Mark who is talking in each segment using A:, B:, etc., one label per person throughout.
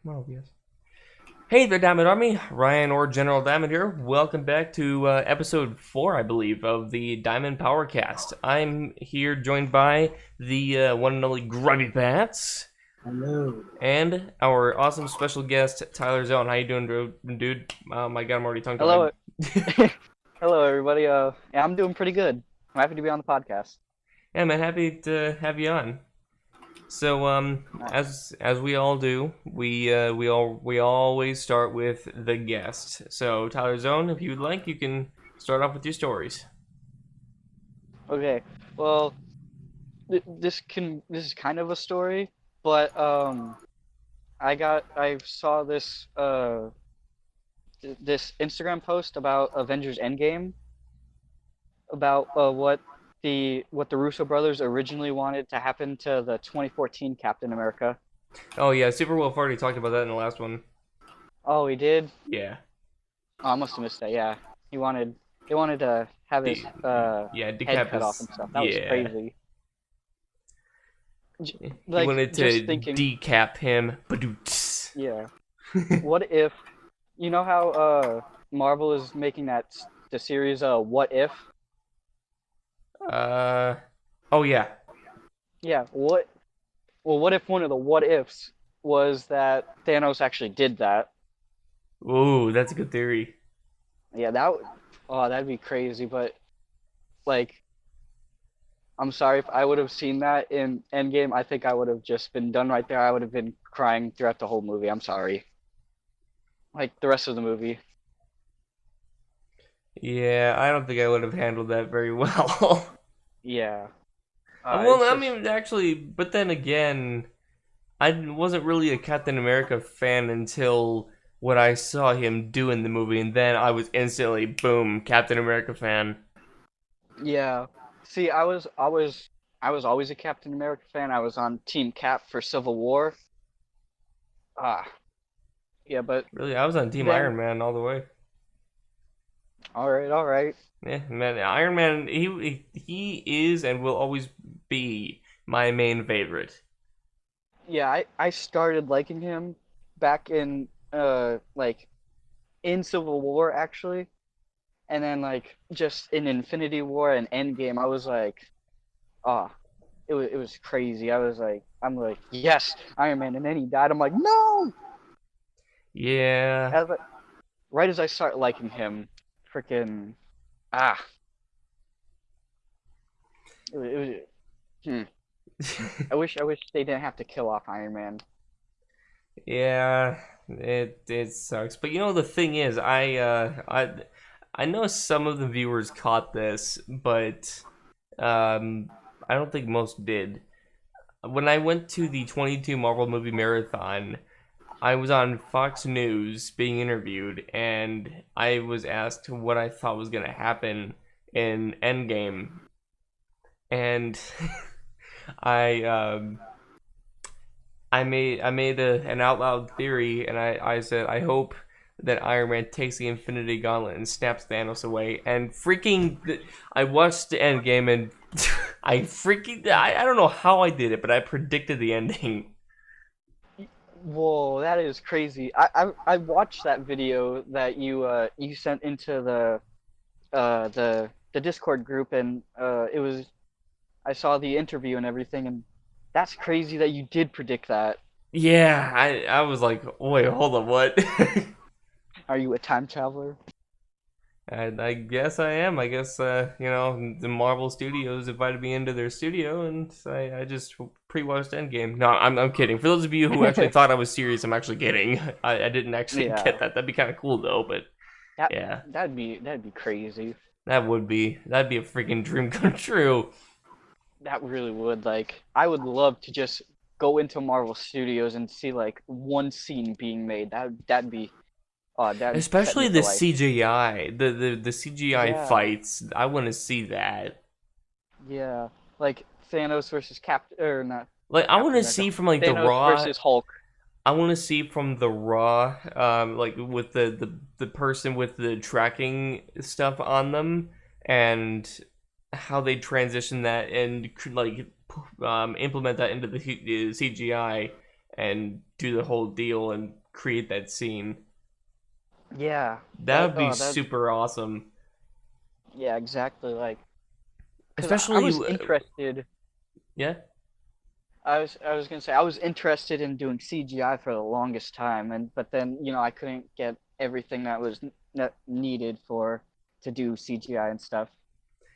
A: Oh, yes. Hey there, Diamond Army. Ryan or General Diamond here. Welcome back to episode 4, I believe, of the Diamond Powercast. I'm here joined by the one and only Grubby Bats
B: Hello.
A: and our awesome special guest, Tyler Zone. How you doing, dude? Oh my god, I'm already tongue-tied.
B: Hello. Hello, everybody. Yeah, I'm doing pretty good. I'm happy to be on the podcast.
A: Yeah, man, happy to have you on. So,
B: Nice.
A: as we all do, we always start with the guest. So, Tyler Zone, if you'd like, you can start off with your stories.
B: Okay. Well, this is kind of a story, but I saw this Instagram post about Avengers Endgame about what the Russo brothers originally wanted to happen to the 2014 Captain America.
A: Oh yeah, Super Wolf already talked about that in the last one.
B: Oh, he did.
A: Yeah,
B: Oh, I must have missed that. Yeah, he wanted they wanted to have his
A: the yeah
B: head
A: decap
B: cut off
A: is
B: and stuff. That was
A: yeah.
B: crazy.
A: He
B: Like
A: wanted
B: just
A: to
B: thinking,
A: decap him. Badoots.
B: yeah. What if you know how Marvel is making the series What If?
A: uh oh yeah.
B: Yeah. What if one of the what ifs was that Thanos actually did that?
A: Ooh, that's a good theory.
B: Yeah, oh, that'd be crazy. But like, I'm sorry if I would have seen that in Endgame. I think I would have just been done right there. I would have been crying throughout the whole movie. I'm sorry. Like the rest of the movie.
A: Yeah, I don't think I would have handled that very well.
B: Yeah.
A: Well,
B: It's
A: I
B: just
A: mean, actually, but then again, I wasn't really a Captain America fan until what I saw him do in the movie, and then I was instantly, boom, Captain America fan.
B: yeah. See, I was always a Captain America fan. I was on Team Cap for Civil War. Ah, yeah, but
A: Really, I was on Team
B: then
A: Iron Man all the way.
B: all right, all right.
A: Yeah, man, Iron Man, he is and will always be my main favorite.
B: Yeah, I started liking him back in like in Civil War actually, and then like just in Infinity War and Endgame, I was like, ah, it was crazy. I'm like, yes, Iron Man, and then he died. I'm like, no.
A: Yeah.
B: As I, right as I start liking him, freaking ah, it was. Hmm. I wish they didn't have to kill off Iron Man.
A: Yeah, it sucks. But you know the thing is, I know some of the viewers caught this, but I don't think most did. When I went to the 22 Marvel movie marathon, I was on Fox News being interviewed, and I was asked what I thought was going to happen in Endgame, and I I made an out loud theory, and I said I hope that Iron Man takes the Infinity Gauntlet and snaps Thanos away. And freaking, I watched the Endgame, and I don't know how I did it, but I predicted the ending.
B: Whoa, that is crazy. I watched that video that you sent into the Discord group, and it was I saw the interview and everything, and that's crazy that you did predict that.
A: Yeah, I was like, wait, hold on, what?
B: Are you a time traveler?
A: And I guess I am. I guess the Marvel Studios invited me into their studio, and I just pre-watched Endgame. No, I'm kidding. For those of you who actually thought I was serious, I'm actually kidding. I didn't actually
B: Yeah,
A: get that. That'd be kind of cool though. But
B: that
A: yeah,
B: that'd be crazy.
A: that'd be a freaking dream come true.
B: That really would. Like, I would love to just go into Marvel Studios and see like one scene being made. That'd set me
A: Especially
B: for
A: the
B: life.
A: CGI, the CGI
B: Yeah,
A: fights. I want to see that.
B: yeah. Like Thanos versus
A: Like I want
B: Captain
A: to
B: America.
A: see from like the
B: Thanos
A: raw.
B: versus Hulk.
A: I want to see from the raw, like with the person with the tracking stuff on them, and how they transition that and like implement that into the CGI. and do the whole deal and create that scene.
B: Yeah,
A: That would be
B: that
A: super awesome.
B: yeah, exactly. Like, cause I
A: Especially,
B: was interested.
A: yeah.
B: I was gonna say I was interested in doing CGI for the longest time, and but then I couldn't get everything that was needed for to do CGI and stuff.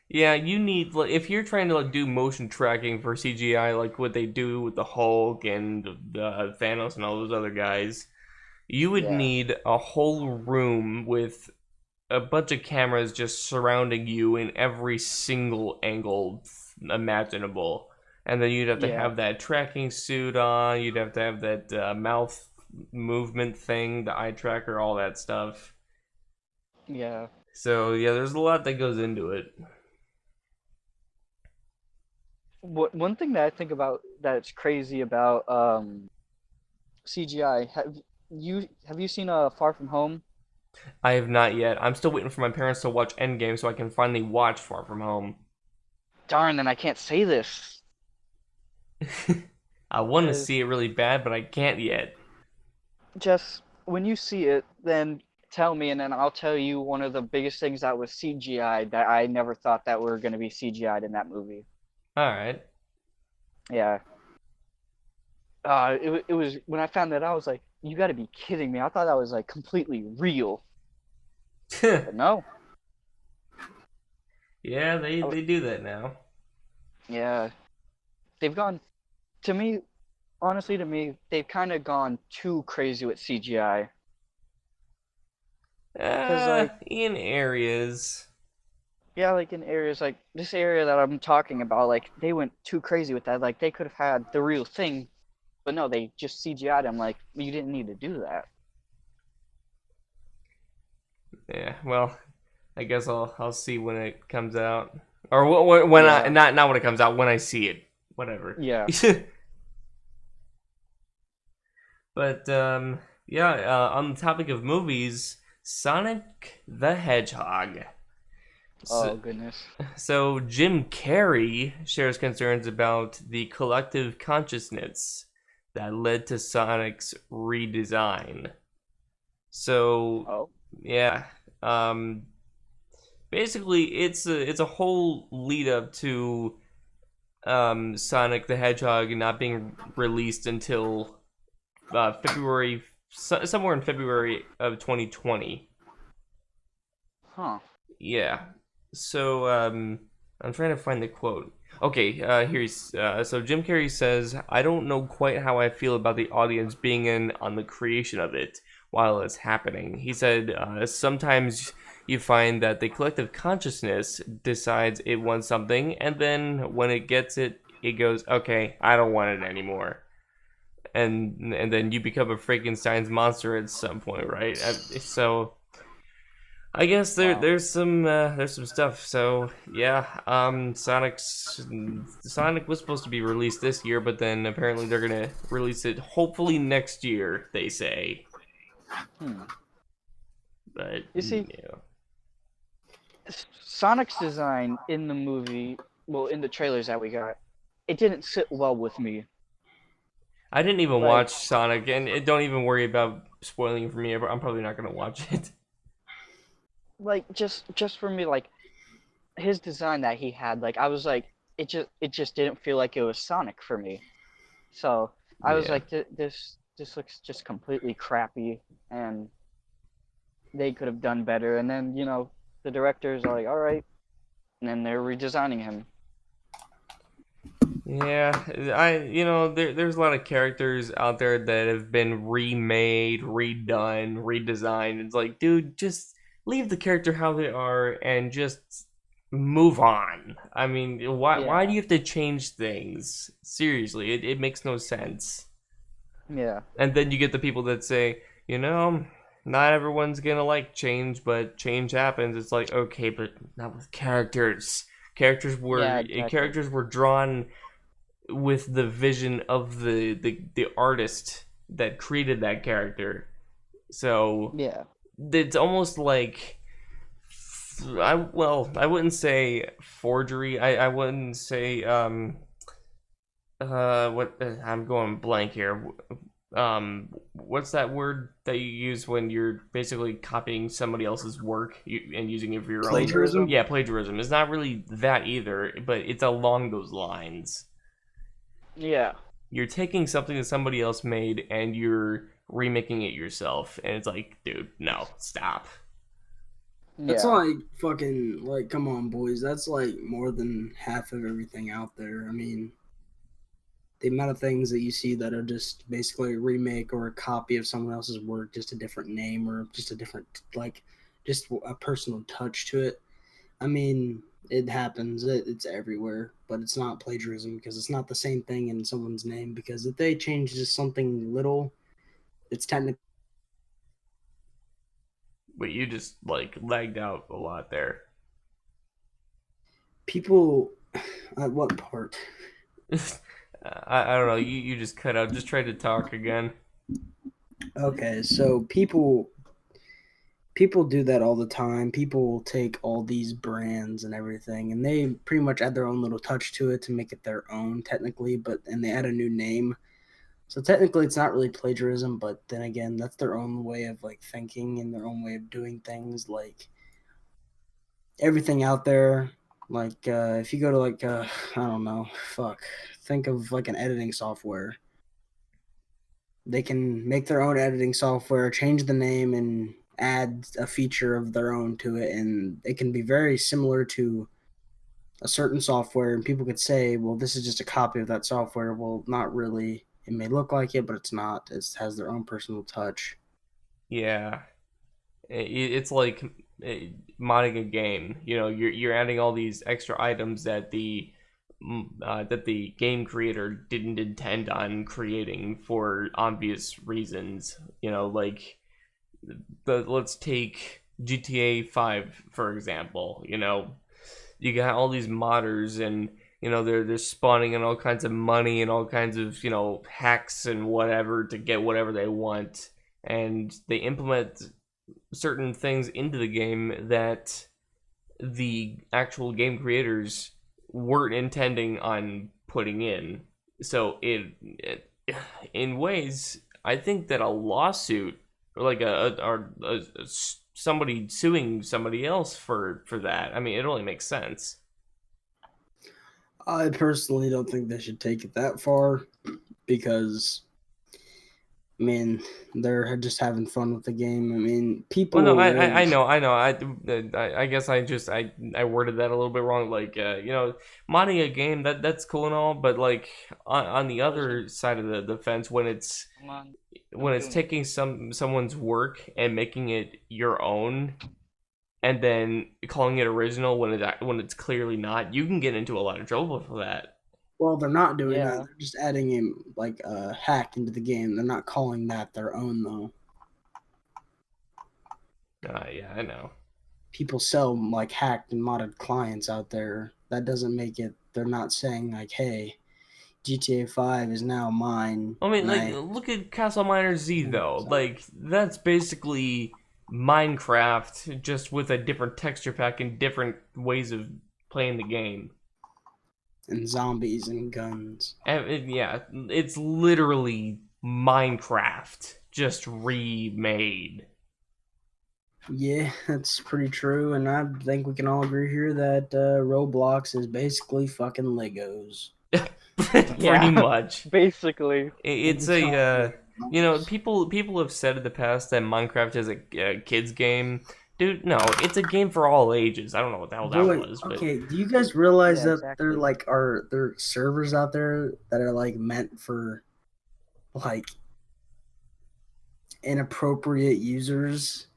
A: Yeah, you need like, if you're trying to like do motion tracking for CGI, like what they do with the Hulk and the Thanos and all those other guys, you would
B: Yeah,
A: need a whole room with a bunch of cameras just surrounding you in every single angle imaginable. And then you'd have to
B: yeah,
A: have that tracking suit on. You'd have to have that mouth movement thing, the eye tracker, all that stuff.
B: yeah.
A: So yeah, there's a lot that goes into it.
B: One thing that I think about that's crazy about CGI. Have you seen Far From Home?
A: I have not yet. I'm still waiting for my parents to watch Endgame so I can finally watch Far From Home.
B: Darn, then I can't say this
A: I want to
B: because
A: see it really bad, but I can't yet.
B: just when you see it, then tell me, and then I'll tell you one of the biggest things that was CGI that I never thought that were going to be CGI'd in that movie.
A: All right.
B: Yeah. It was when I found that out, I was like, you got to be kidding me. I thought that was like completely real, but no.
A: Yeah, they
B: I,
A: they do that now.
B: yeah, they've gone to me. Honestly, to me, they've kind of gone too crazy with CGI. Cause like,
A: In areas.
B: yeah, like in areas like this area that I'm talking about, like they went too crazy with that. Like they could have had the real thing, but no, they just CGI'd him. Like you didn't need to do that.
A: Yeah, well, I guess I'll see when it comes out, or when I
B: Yeah,
A: not when it comes out, when I see it, whatever.
B: yeah.
A: But yeah, on the topic of movies, Sonic the Hedgehog. So,
B: Oh goodness.
A: so Jim Carrey shares concerns about the collective consciousness that led to Sonic's redesign. So
B: Oh,
A: yeah, um, basically it's a whole lead up to Sonic the Hedgehog not being released until February, somewhere in February of 2020.
B: huh.
A: Yeah. So I'm trying to find the quote. Okay, here's so Jim Carrey says, "I don't know quite how I feel about the audience being in on the creation of it while it's happening." He said, "Sometimes you find that the collective consciousness decides it wants something, and then when it gets it, it goes, okay, I don't want it anymore." And then you become a Frankenstein's monster at some point, right? So I guess
B: Wow.
A: there's some stuff. So yeah, Sonic was supposed to be released this year, but then apparently they're gonna release it hopefully next year. They say,
B: Hmm.
A: but
B: You see,
A: yeah,
B: Sonic's design in the movie, well, in the trailers that we got, it didn't sit well with me.
A: I didn't even
B: Like,
A: watch Sonic, and don't even worry about spoiling it for me. I'm probably not gonna watch it.
B: just for me, like his design that he had, like I was like, it just didn't feel like it was Sonic for me. So I was
A: Yeah,
B: like, this looks just completely crappy, and they could have done better. And then the directors are like, all right, and then they're redesigning him.
A: yeah. There's a lot of characters out there that have been remade, redone, redesigned. It's like, dude, just leave the character how they are and just move on. I mean, why do
B: Yeah,
A: you have to change things? Seriously, it makes no sense.
B: yeah,
A: And then you get the people that say, you know, not everyone's gonna like change, but change happens. It's like, okay, but not with characters.
B: yeah, exactly.
A: Characters were drawn with the vision of the artist that created that character. So
B: Yeah,
A: it's almost like I wouldn't say forgery. I wouldn't say what I'm going blank here. What's that word that you use when you're basically copying somebody else's work and using it for your own?
B: Plagiarism.
A: Yeah, plagiarism. It's not really that either, but it's along those lines.
B: Yeah.
A: You're taking something that somebody else made and you're remaking it yourself, and it's like, dude, no, stop.
C: That's
B: Yeah.
C: like fucking like come on boys. That's like more than half of everything out there. I mean, the amount of things that you see that are just basically a remake or a copy of someone else's work, just a different name or just a different like just a personal touch to it. I mean, it happens. It's everywhere, but it's not plagiarism because it's not the same thing in someone's name. Because if they change just something little, it's technically
A: But you just like lagged out a lot there.
C: people. At what part?
A: I don't know. You just cut out. Just try to talk again.
C: Okay, so people do that all the time. People take all these brands and everything, and they pretty much add their own little touch to it to make it their own, technically. But and they add a new name, so technically it's not really plagiarism. But then again, that's their own way of like thinking and their own way of doing things. Like everything out there, like if you go to like I don't know, fuck, think of like an editing software. They can make their own editing software, change the name, and add a feature of their own to it, and it can be very similar to a certain software. And people could say, "Well, this is just a copy of that software." Well, not really. It may look like it, but it's not. It has their own personal touch.
A: Yeah, it's like modding a game. You know, you're adding all these extra items that the game creator didn't intend on creating for obvious reasons. You know, like let's take GTA 5 for example. You know, you got all these modders and they're spawning in all kinds of money and all kinds of hacks and whatever to get whatever they want, and they implement certain things into the game that the actual game creators weren't intending on putting in. So it in ways, I think that a lawsuit, or like somebody suing somebody else for that, I mean, it only makes sense.
C: I personally don't think they should take it that far because, I mean, they're just having fun with the game. I mean,
A: Well, no,
C: people will.
A: I know. I guess I worded that a little bit wrong. Like, modding a game that's cool and all, but like on the other side of the fence,
B: Come on.
A: when
B: I'm
A: it's
B: doing
A: taking someone's work and making it your own, and then calling it original when it's clearly not, you can get into a lot of trouble for that.
C: Well, they're not
B: it.
C: doing that.
B: Yeah.
C: They're just adding in like a hack into the game. They're not calling that their own though.
A: Yeah, I know.
C: People sell like hacked and modded clients out there. That doesn't make it. They're not saying like, "Hey, GTA 5 is now mine,"
A: I mean,
C: and
A: like,
C: I.
A: look at Castle Miner Z though. Like, that's basically Minecraft just with a different texture pack and different ways of playing the game.
C: And zombies and guns.
A: Yeah, it's literally Minecraft just remade.
C: Yeah, that's pretty true, and I think we can all agree here that Roblox is basically fucking Legos.
A: Pretty
B: Yeah.
A: much.
B: Basically.
A: It's
C: It's not
A: a
C: Legos.
A: people have said in the past that Minecraft is a kids game. Dude, no, it's a game for all ages. I don't know what the hell that
C: Really?
A: was, but
C: Okay. Do you guys realize
B: Yeah,
C: that there
B: exactly.
C: like are there servers out there that are like meant for like inappropriate users?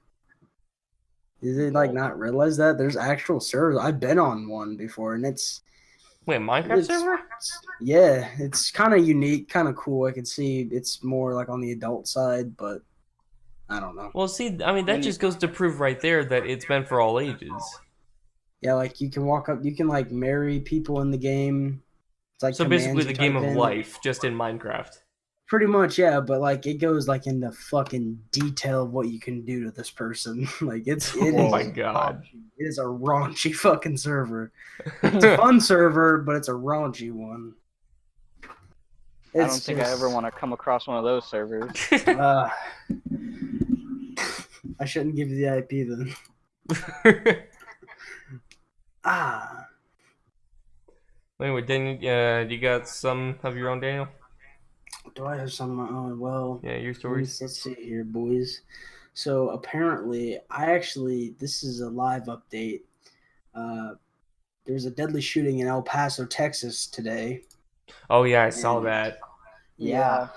C: Did they like
B: Whoa.
C: not realize that there's actual servers? I've been on one before, and
A: wait, Minecraft
C: it's
A: server?
C: yeah, it's kind of unique, kind of cool. I can see it's more like on the adult side, but I don't know.
A: Well, see, I mean, that
B: When you
A: just goes to prove right there that it's meant for all ages.
C: Yeah, like you can walk up, you can like marry people in the game. It's like
A: So basically,
C: commands
A: the
C: you
A: game
C: type
A: of
C: in.
A: life, just in Minecraft.
C: Pretty much, yeah, but like it goes like into fucking detail of what you can do to this person. Like it
A: Oh
C: is
A: my god.
C: raunchy. It is a raunchy fucking server. It's a fun server, but it's a raunchy one.
B: I don't
C: It's
B: think I ever
C: just
B: want to come across one of those servers.
C: uh, I shouldn't give you the IP then. Ah,
A: Anyway, then you got some of your own, Daniel?
C: do I have some of my own? Well,
A: Yeah, your stories.
C: let's see here, boys. So apparently, this is a live update. Uh, there's a deadly shooting in El Paso, Texas today,
A: Oh yeah, I saw
C: and
A: that.
C: yeah,
B: Yeah.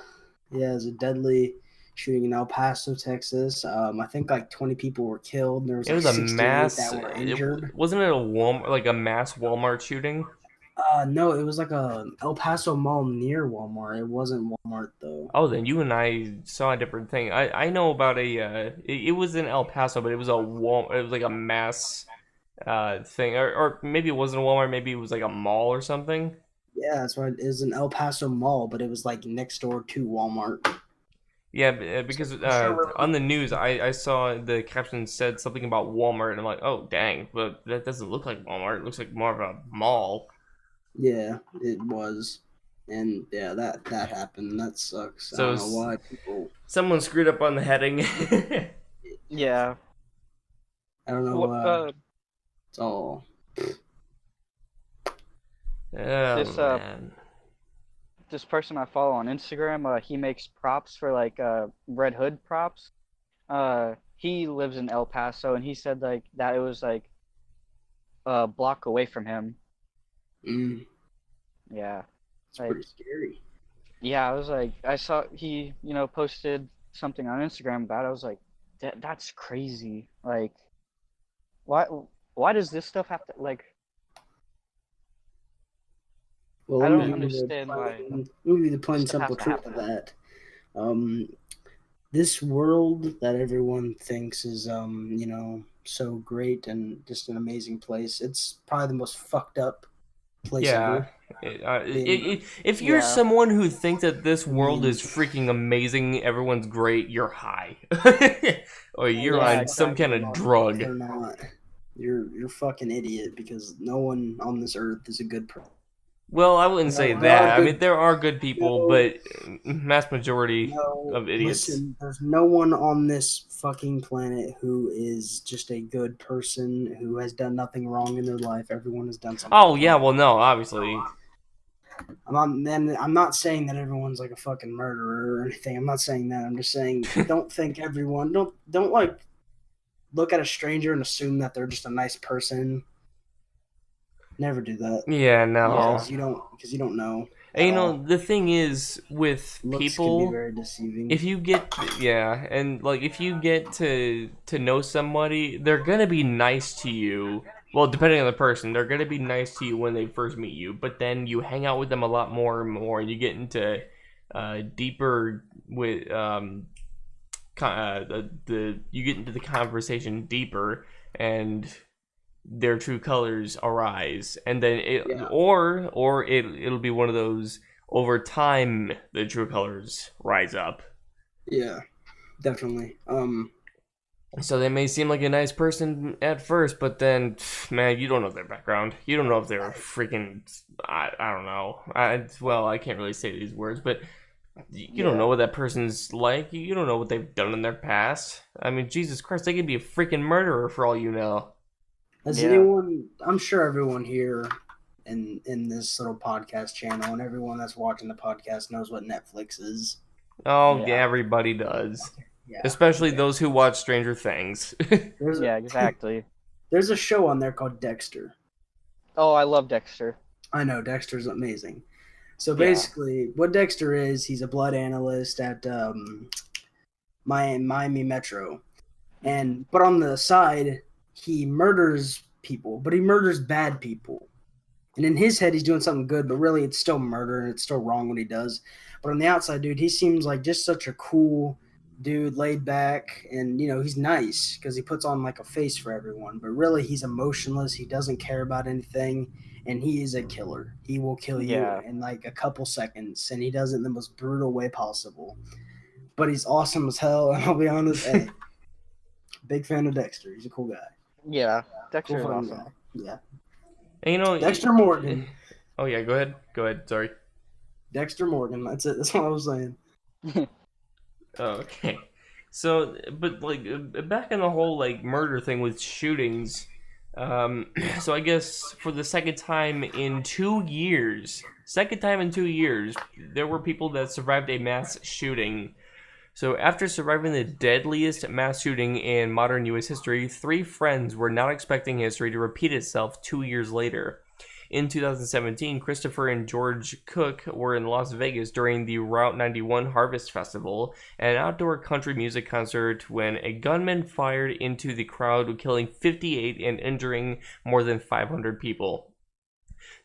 C: yeah, there's a deadly shooting in El Paso, Texas. I think like 20 people were killed, and there was
A: It
C: like
A: was a
C: 68
A: mass.
C: that were injured.
A: Wasn't it a Walmart, like a mass Walmart shooting?
C: No, it was like a El Paso mall near Walmart. It wasn't Walmart though.
A: Oh, then you and I saw a different thing. I know about it was in El Paso, but it was a Wal. It was like a mass thing, or maybe it wasn't a Walmart. Maybe it was like a mall or something.
C: Yeah, that's right. It was an El Paso mall, but it was like next door to Walmart.
A: Yeah,
C: So
A: because
C: I'm sure
A: on the news, I saw the caption said something about Walmart, and I'm like, oh dang, but that doesn't look like Walmart. It looks like more of a mall.
C: yeah, it was, and yeah, that happened. That sucks. I
A: So
C: don't know why people.
A: someone screwed up on the heading.
B: Yeah.
C: I don't know.
B: What?
C: It's all.
A: Oh
B: This
A: man.
B: this person I follow on Instagram, he makes props for like Red Hood props. He lives in El Paso, and he said like that it was like a block away from him.
C: Mm,
B: Yeah.
C: it's
B: Like,
C: pretty scary.
B: yeah, I was like, I saw he, posted something on Instagram about it. I was like, that's crazy. Like, why, why does this stuff have to, like,
C: Well,
B: I don't understand why
C: let me give you the
B: this
C: plain
B: stuff has
C: simple
B: to
C: truth of
B: happen.
C: that. Um, this world that everyone thinks is so great and just an amazing place. It's probably the most fucked up place
A: Yeah.
C: ever. I
A: If you're
B: Yeah,
A: someone who thinks that this world
C: mean,
A: is freaking amazing, everyone's great, you're high, or you're
B: yeah,
A: on some kind
B: exactly.
A: of
C: if
A: drug.
C: they're not, you're fucking idiot because no one on this earth is a good person.
A: Well, I wouldn't say
C: There are
A: that. I mean,
C: good.
A: there are good people,
C: No,
A: but mass majority
C: no.
A: of idiots.
C: Listen, there's no one on this fucking planet who is just a good person who has done nothing wrong in their life. Everyone has done something
A: Oh yeah,
C: wrong.
A: well no, obviously.
C: I'm not saying that everyone's like a fucking murderer or anything. I'm not saying that. I'm just saying don't think everyone don't like look at a stranger and assume that they're just a nice person. Never do that
A: Yeah,
B: Yeah,
A: no.
C: because you don't know
A: And
C: at
A: you
C: all.
A: know, the thing is with
C: Looks can be
A: people,
C: very deceiving.
A: if you get yeah, and like if you get to know somebody, they're gonna be nice to you. Well, depending on the person, they're gonna be nice to you when they first meet you, but then you hang out with them a lot more and more, and you get into deeper with the you get into the conversation deeper, and their true colors arise, and then
C: Yeah,
A: it'll be one of those over time the true colors rise up.
C: yeah, definitely.
A: So they may seem like a nice person at first, but then man, you don't know their background. You don't know if they're freaking I don't know. Well, I can't really say these words, but you don't know
B: yeah,
A: what that person's like. You don't know what they've done in their past. I mean, Jesus Christ, they could be a freaking murderer for all you know.
C: Has
B: yeah,
C: anyone? I'm sure everyone here in this little podcast channel and everyone that's watching the podcast knows what Netflix is.
A: Oh, yeah,
B: yeah,
A: everybody does.
C: Yeah.
A: Especially
C: Okay.
A: those who watch Stranger Things.
C: There's
B: yeah,
C: a
B: exactly.
C: there's a show on there called Dexter.
B: Oh, I love Dexter.
C: I know Dexter's amazing. So
B: Yeah,
C: basically, what Dexter is, he's a blood analyst at Miami Metro, and but on the side, he murders people, but he murders bad people. And in his head, he's doing something good, but really, it's still murder and it's still wrong what he does. But on the outside, dude, he seems like just such a cool dude, laid back, and he's nice because he puts on like a face for everyone. But really, he's emotionless. He doesn't care about anything, and he is a killer. He will kill you
B: yeah,
C: in like a couple seconds, and he does it in the most brutal way possible. But he's awesome as hell, and I'll be honest, hey, big fan of Dexter. He's a cool guy,
B: yeah.
C: cool
B: Dexter is
C: fucking
B: awesome.
C: guy. Yeah,
A: And
C: Dexter Morgan.
A: oh yeah, go ahead. Go ahead. Sorry.
C: Dexter Morgan. That's it. That's what I was saying.
A: Okay. So, but like back in the whole like murder thing with shootings, so I guess for the second time in 2 years, there were people that survived a mass shooting. So after surviving the deadliest mass shooting in modern U.S. history, three friends were not expecting history to repeat itself 2 years later. In 2017, Christopher and George Cook were in Las Vegas during the Route 91 Harvest Festival, an outdoor country music concert, when a gunman fired into the crowd, killing 58 and injuring more than 500 people.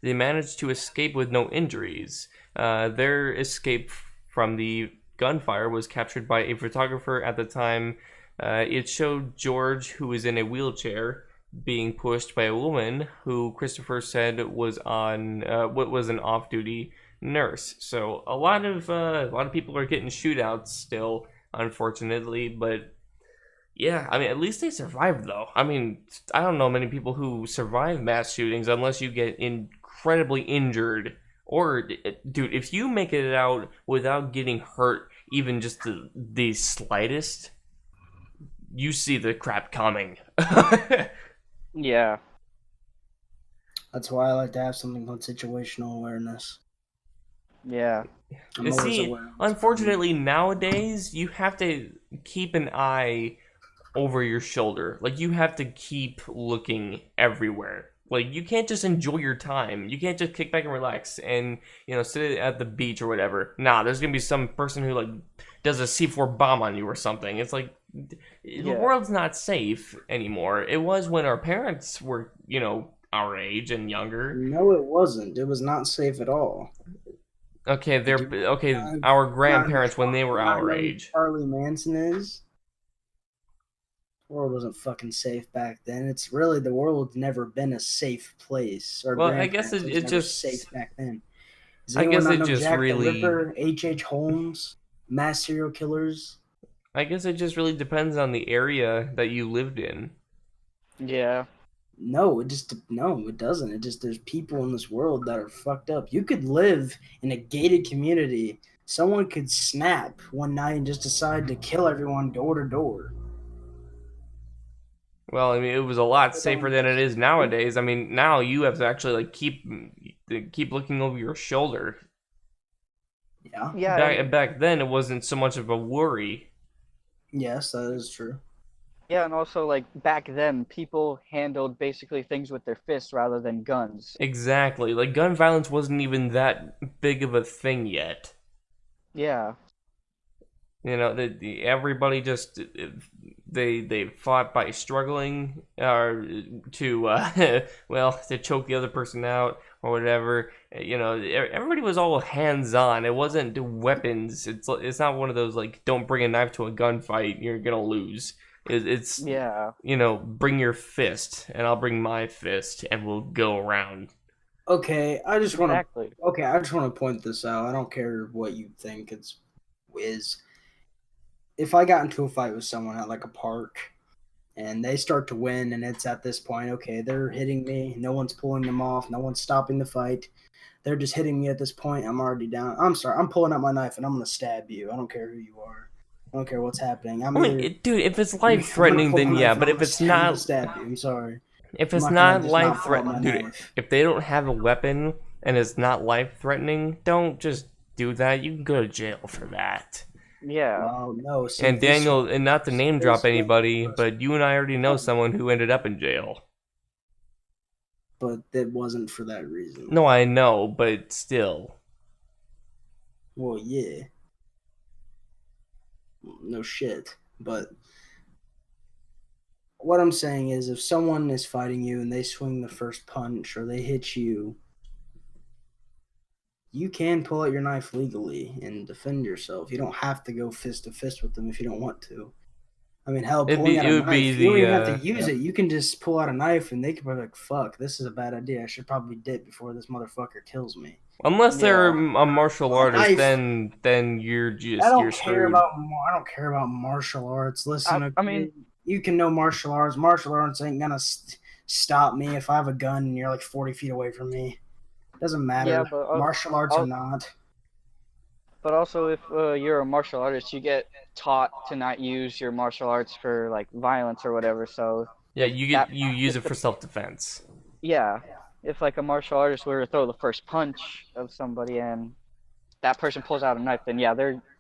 A: They managed to escape with no injuries. Their escape from the gunfire was captured by a photographer at the time. It showed George, who was in a wheelchair, being pushed by a woman who Christopher said was on what was an off-duty nurse. So a lot of people are getting shootouts still, unfortunately. But yeah, I mean, at least they survived though. I mean, I don't know many people who survive mass shootings unless you get incredibly injured. Or, dude, if you make it out without getting hurt, even just the slightest, you see the crap coming.
B: Yeah.
C: That's why I like to have something called situational awareness.
B: Yeah.
C: I'm always
A: See,
C: aware.
A: unfortunately, nowadays you have to keep an eye over your shoulder. Like you have to keep looking everywhere. Like you can't just enjoy your time. You can't just kick back and relax and sit at the beach or whatever. Nah, there's gonna be some person who like does a C4 bomb on you or something. It's like the world's not safe anymore. It was when our parents were our age and younger.
C: No, it wasn't. It was not safe at all.
A: Okay,
C: Do you
A: our
C: not
A: grandparents when they were
C: not
A: our
C: know who
A: age.
C: Charlie Manson is? The world wasn't fucking safe back then. It's really the world's never been a safe place. Our
A: Well, I guess
C: grandparents
A: it,
C: was
A: it
C: never
A: just
C: safe back then. Does
A: I
C: anyone
A: guess
C: not
A: it
C: know
A: just
C: Jack the
A: really
C: Ripper, H.H. Holmes, mass serial killers?
A: I guess it just really depends on the area that you lived in.
B: Yeah.
C: No, it doesn't. It just there's people in this world that are fucked up. You could live in a gated community. Someone could snap one night and just decide to kill everyone door to door.
A: Well, I mean, it was a lot
C: They don't
A: safer than it is
C: just-
A: nowadays. I mean, now you have to actually like keep looking over your shoulder.
C: Yeah.
B: Yeah.
A: Back then, it wasn't so much of a worry.
C: Yes, that is true.
B: Yeah, and also like back then, people handled basically things with their fists rather than guns.
A: Exactly. Like gun violence wasn't even that big of a thing yet.
B: Yeah.
A: Everybody just they fought by struggling or to to choke the other person out or whatever. Everybody was all hands on. It wasn't weapons. It's not one of those like don't bring a knife to a gunfight. You're gonna lose. It's
B: Yeah.
A: bring your fist and I'll bring my fist and we'll go around.
C: Okay, I just want to.
B: Exactly.
C: Okay, I just want to point this out. I don't care what you think. Is if I got into a fight with someone at like a park and they start to win, and it's at this point, okay, they're hitting me. No one's pulling them off. No one's stopping the fight. They're just hitting me at this point. I'm already down. I'm sorry. I'm pulling out my knife and I'm gonna stab you. I don't care who you are. I don't care what's happening.
A: I mean, dude, if it's life threatening, then yeah. But if it's
C: I'm gonna
A: not,
C: stab you. I'm sorry.
A: if
C: I'm
A: it's
C: not
A: not
C: gonna just
A: life
C: not pull out my
A: threatening, dude,
C: knife.
A: if they don't have a weapon and it's not life threatening, don't just do that. You can go to jail for that.
B: Yeah.
C: Well, no. See,
A: And Daniel, and not to name drop
C: this-
A: anybody, but you and I already know someone who ended up in jail.
C: but it wasn't for that reason.
A: No, I know, but still.
C: Well, yeah. No shit. But what I'm saying is if someone is fighting you and they swing the first punch or they hit you, you can pull out your knife legally and defend yourself. You don't have to go fist to fist with them if you don't want to. I mean, hell, pulling out a knife, you don't even have to use it. You can just pull out a knife and they can be like, fuck, this is a bad idea. I should probably dip before this motherfucker kills me.
A: Unless they're
B: Yeah.
A: a martial artist,
C: Knife.
A: then you're
C: I
A: screwed.
C: I don't care about martial arts. Listen,
B: I mean,
C: you can know martial arts. Martial arts ain't gonna stop me if I have a gun and you're like 40 feet away from me. Doesn't matter.
B: Yeah, but
C: Martial arts or not.
B: But also, if you're a martial artist, you get taught to not use your martial arts for like violence or whatever. So
A: Yeah,
B: if that,
A: you use
B: if
A: it
B: the,
A: for self defense.
B: yeah, if like a martial artist were to throw the first punch of somebody and that person pulls out a knife, then yeah,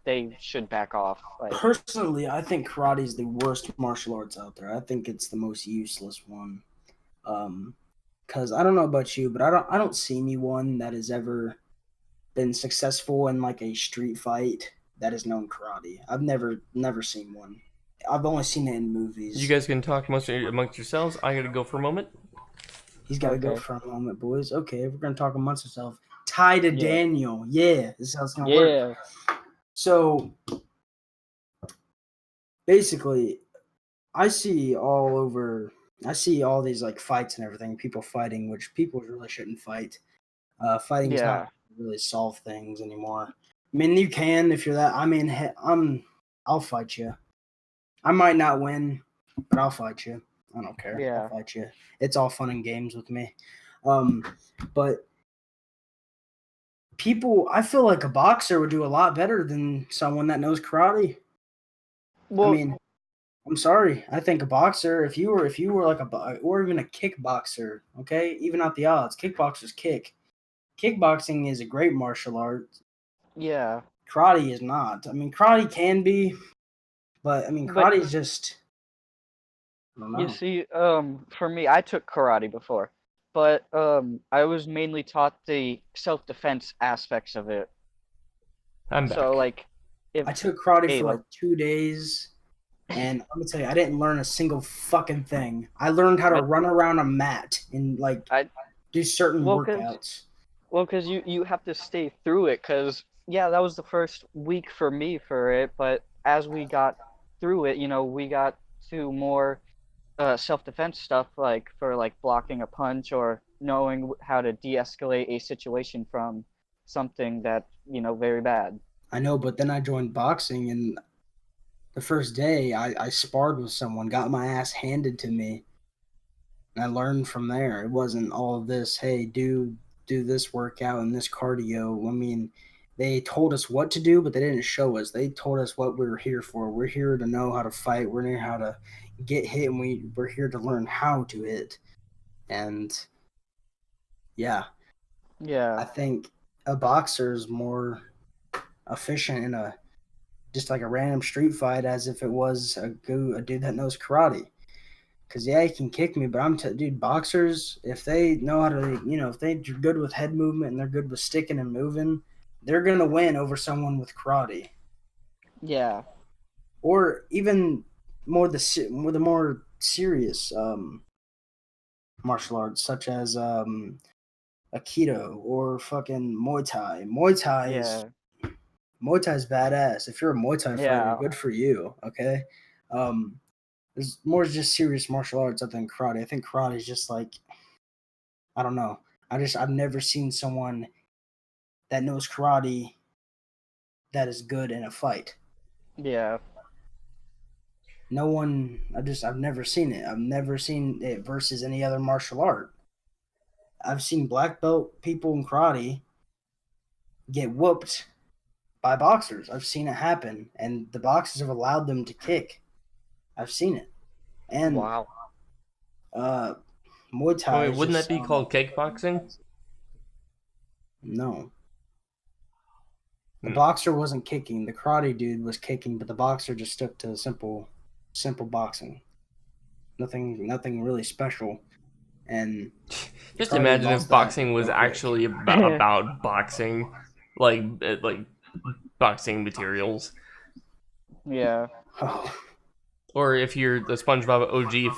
B: they should back off. Like,
C: Personally, I think karate is the worst martial arts out there. I think it's the most useless one. Because I don't know about you, but I don't see anyone that has ever been successful in like a street fight that is known karate. I've never seen one. I've only seen it in
A: You
C: movies.
A: guys can talk amongst yourselves. I gotta go for a moment.
C: He's got to go
B: okay,
C: for a moment, boys. Okay, we're gonna talk amongst ourselves. Ty to
B: yeah,
C: Daniel. Yeah, this is how it's gonna work.
B: yeah,
C: So basically, I see all over. I see all these like fights and everything. People fighting, which people really shouldn't fight. Fighting is not
B: yeah,
C: really solve things anymore. I mean, you can if you're that. I mean, I'll fight you. I might not win, but I'll fight you. I don't care. I'll
B: yeah.
C: fight you. It's all fun and games with me. Um, but people, I feel like a boxer would do a lot better than someone that knows karate. I
B: Well,
C: mean, I'm sorry. I think a boxer, if you were like or even a kickboxer, okay, even out the odds, kickboxers kick. Kickboxing is a great martial art.
B: yeah,
C: Karate is not. I mean, karate can be, but I mean,
B: but
C: karate is just. I don't
B: you
C: know.
B: see, for me, I took karate before, but I was mainly taught the self-defense aspects of it.
A: I'm
B: So
A: back.
B: like, if
C: I took karate
B: hey,
C: for like
B: like,
C: 2 days, and I'm gonna tell you, I didn't learn a single fucking thing. I learned how to
B: I
C: run around a mat and like
B: I
C: do certain
B: well, cause
C: workouts.
B: you have to stay through it, cause yeah, that was the first week for me for it, but as we got through it, we got to more self-defense stuff like for like blocking a punch or knowing how to de-escalate a situation from something that very bad.
C: I know, but then I joined boxing, and the first day I sparred with someone, got my ass handed to me, and I learned from there. It wasn't all of this, hey, do this workout and this cardio. I mean, they told us what to do, but they didn't show us. They told us what we were here for. We're here to know how to fight. We're here how to get hit, and we're here to learn how to hit. And yeah,
B: Yeah,
C: I think a boxer is more efficient in a just like a random street fight as if it was a dude that knows karate. Cause yeah, he can kick me, but dude, boxers, if they know how to, if they're good with head movement and they're good with sticking and moving, they're gonna win over someone with karate,
B: yeah,
C: or even the more serious martial arts such as Aikido or fucking Muay Thai.
B: yeah,
C: Muay Thai is badass. If you're a Muay Thai fighter,
B: yeah,
C: good for you. Okay, um, there's more just serious martial arts other than karate. I think karate is just like I don't know. I've never seen someone that knows karate that is good in a fight.
B: yeah,
C: No one. I've never seen it. I've never seen it versus any other martial art. I've seen black belt people in karate get whooped by boxers. I've seen it happen, and the boxers have allowed them to kick. I've seen it, and
B: wow,
C: uh, Muay
A: Oh,
C: Thai
A: wait,
C: is
A: wouldn't that
C: just
A: be called kickboxing?
C: no. The
A: Hmm.
C: boxer wasn't kicking. The karate dude was kicking, but the boxer just stuck to simple boxing. Nothing really special. And the
A: Just
C: karate dude
A: imagine
C: lost
A: if
C: that
A: boxing was
C: real quick.
A: actually about boxing, like boxing materials.
B: yeah.
C: Oh,
A: Or if you're the SpongeBob OG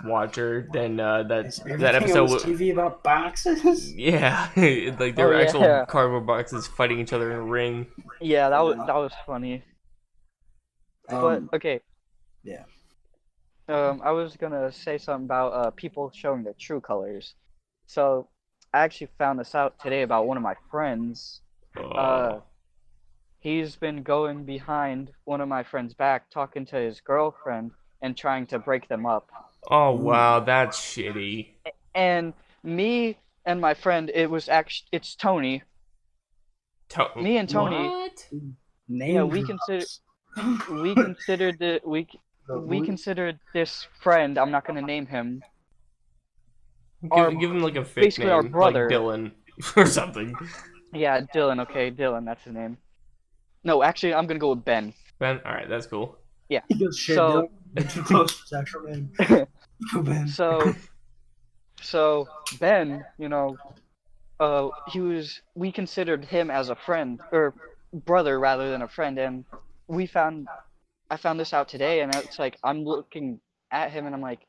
A: watcher, then
C: is
A: that
C: everything on
A: episode,
C: this TV about boxes?
A: yeah, like there
B: Oh
A: were actual
B: yeah,
A: cardboard boxes fighting each other in a ring.
B: yeah. That was
C: Yeah.
B: that was funny. But
C: Um.
B: okay,
C: Yeah.
B: I was gonna say something about people showing their true colors. So I actually found this out today about one of my friends. Uh,
A: Oh,
B: he's been going behind one of my friends' back, talking to his girlfriend and trying to break them up.
A: oh
C: Ooh.
A: wow, that's shitty.
B: And me and my friend, it's Tony. Me and Tony,
A: What?
B: yeah,
C: Name drops.
B: we considered the we
C: We-
B: considered this friend. I'm not gonna name him. Our
A: Give him like a fake
B: basically our
A: name, like
B: brother.
A: Dylan or something.
B: Yeah, Dylan. Okay, Dylan. That's his name. No, actually, I'm gonna go with Ben.
A: Ben, all right, that's cool.
B: Yeah.
C: He goes shit.
B: So,
C: Dylan. Too close to his actual name. Go Ben.
B: so, so Ben, we considered him as a friend or brother rather than a friend, and we found I found this out today, and it's like I'm looking at him and I'm like,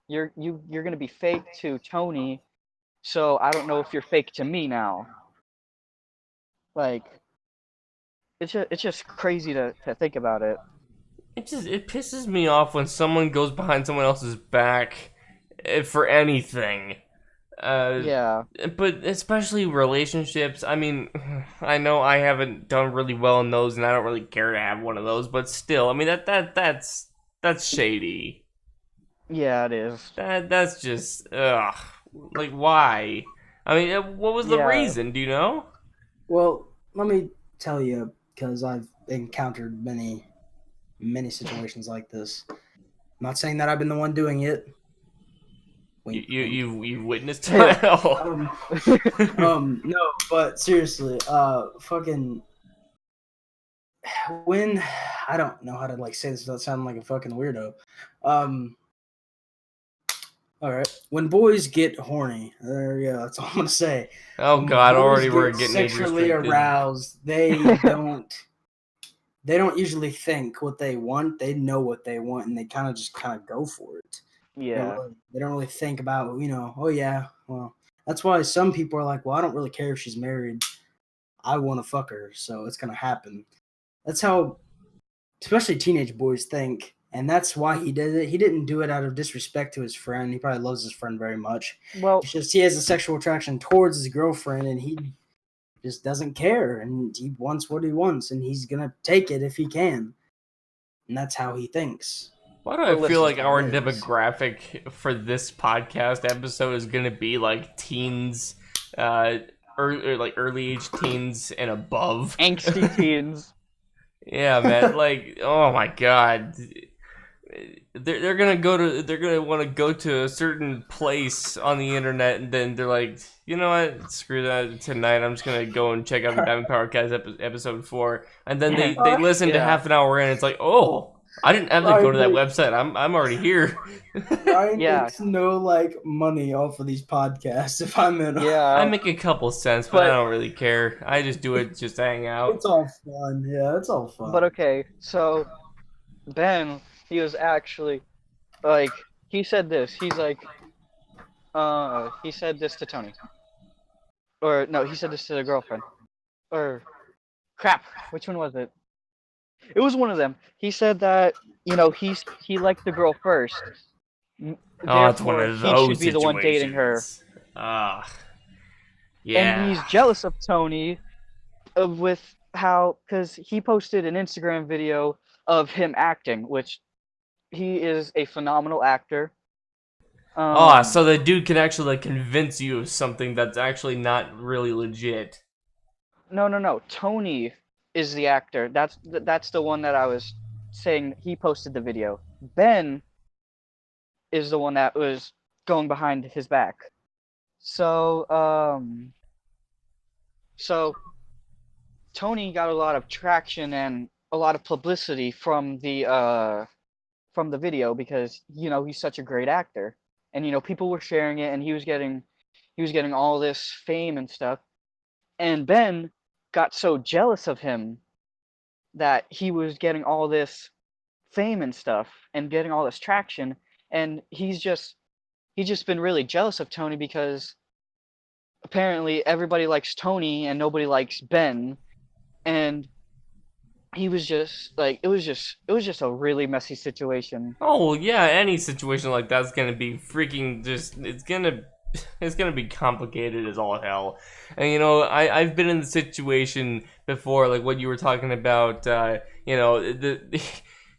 B: you're gonna be fake to Tony, so I don't know if you're fake to me now. Like it's just crazy to think about it.
A: It pisses me off when someone goes behind someone else's back for anything. Uh,
B: Yeah,
A: but especially relationships. I mean, I know I haven't done really well in those, and I don't really care to have one of those. But still, I mean that's shady.
B: yeah, it is.
A: That's just ugh. Like why? I mean, what was the
B: Yeah,
A: reason? Do you know?
C: Well, let me tell you, because I've encountered many situations like this. I'm not saying that I've been the one doing it.
A: You
C: Wink,
A: you
C: wink.
A: you've witnessed it all.
C: No, but seriously, fucking when I don't know how to like say this without sounding like a fucking weirdo. Um, all right, when boys get horny, there you go. That's all I'm gonna say.
A: Oh
C: When
A: God,
C: boys
A: already we're
C: get
A: getting age
C: sexually
A: restricted.
C: aroused, they don't usually think what they want. They know what they want, and they kind of go for it.
B: yeah.
C: They don't really think about, oh yeah, well, that's why some people are like, well, I don't really care if she's married. I want to fuck her, so it's gonna happen. That's how, especially teenage boys think, and that's why he did it. He didn't do it out of disrespect to his friend. He probably loves his friend very much.
B: Well,
C: It's just he has a sexual attraction towards his girlfriend, and he just doesn't care, and he wants what he wants, and he's gonna take it if he can, and that's how he thinks.
A: Why do I
B: but
A: feel
B: listen.
A: like our
C: It is.
A: demographic for this podcast episode is gonna be like teens, or like early age teens and above?
B: Angsty teens.
A: Yeah, man. Like, oh my God, they're gonna want to go to a certain place on the internet, and then they're like, you know what? Screw that. Tonight, I'm just gonna go and check out the Diamond Power Cast episode 4, and then they listen to
B: Yeah.
A: half an hour in. It's like, oh, I didn't have to go to that website. I'm already here.
C: Ryan
B: Yeah.
C: makes no money off of these podcasts. If I'm in,
A: I
B: Yeah.
A: make a couple cents, but I
B: But
A: don't really care. I just do it just to hang out.
C: it's all fun. Yeah, it's all fun.
B: but okay, so Ben, he was actually like he said this. He's like he said this to Tony. Or no, he said this to the girlfriend. Or crap, which one was it? It was one of them. He said that, he liked the girl first.
A: Oh, it's one
B: Therefore,
A: of
B: he should
A: those
B: be the one dating her.
A: situations. Ah,
B: And he's
A: yeah.
B: jealous of Tony with how, because he posted an Instagram video of him acting, which he is a phenomenal actor.
A: Oh, so the dude can actually like convince you of something that's actually not really legit.
B: No. Tony is the actor. That's the one that I was saying. He posted the video. Ben is the one that was going behind his back. So Tony got a lot of traction and a lot of publicity from the video because he's such a great actor, and people were sharing it, and he was getting all this fame and stuff. And Ben got so jealous of him that he was getting all this fame and stuff and getting all this traction, and he's just been really jealous of Tony because apparently everybody likes Tony and nobody likes Ben, and he was just like it was just a really messy situation.
A: Oh yeah, any situation like that's gonna be freaking just it's gonna be complicated as all hell. And I've been in the situation before, like what you were talking about.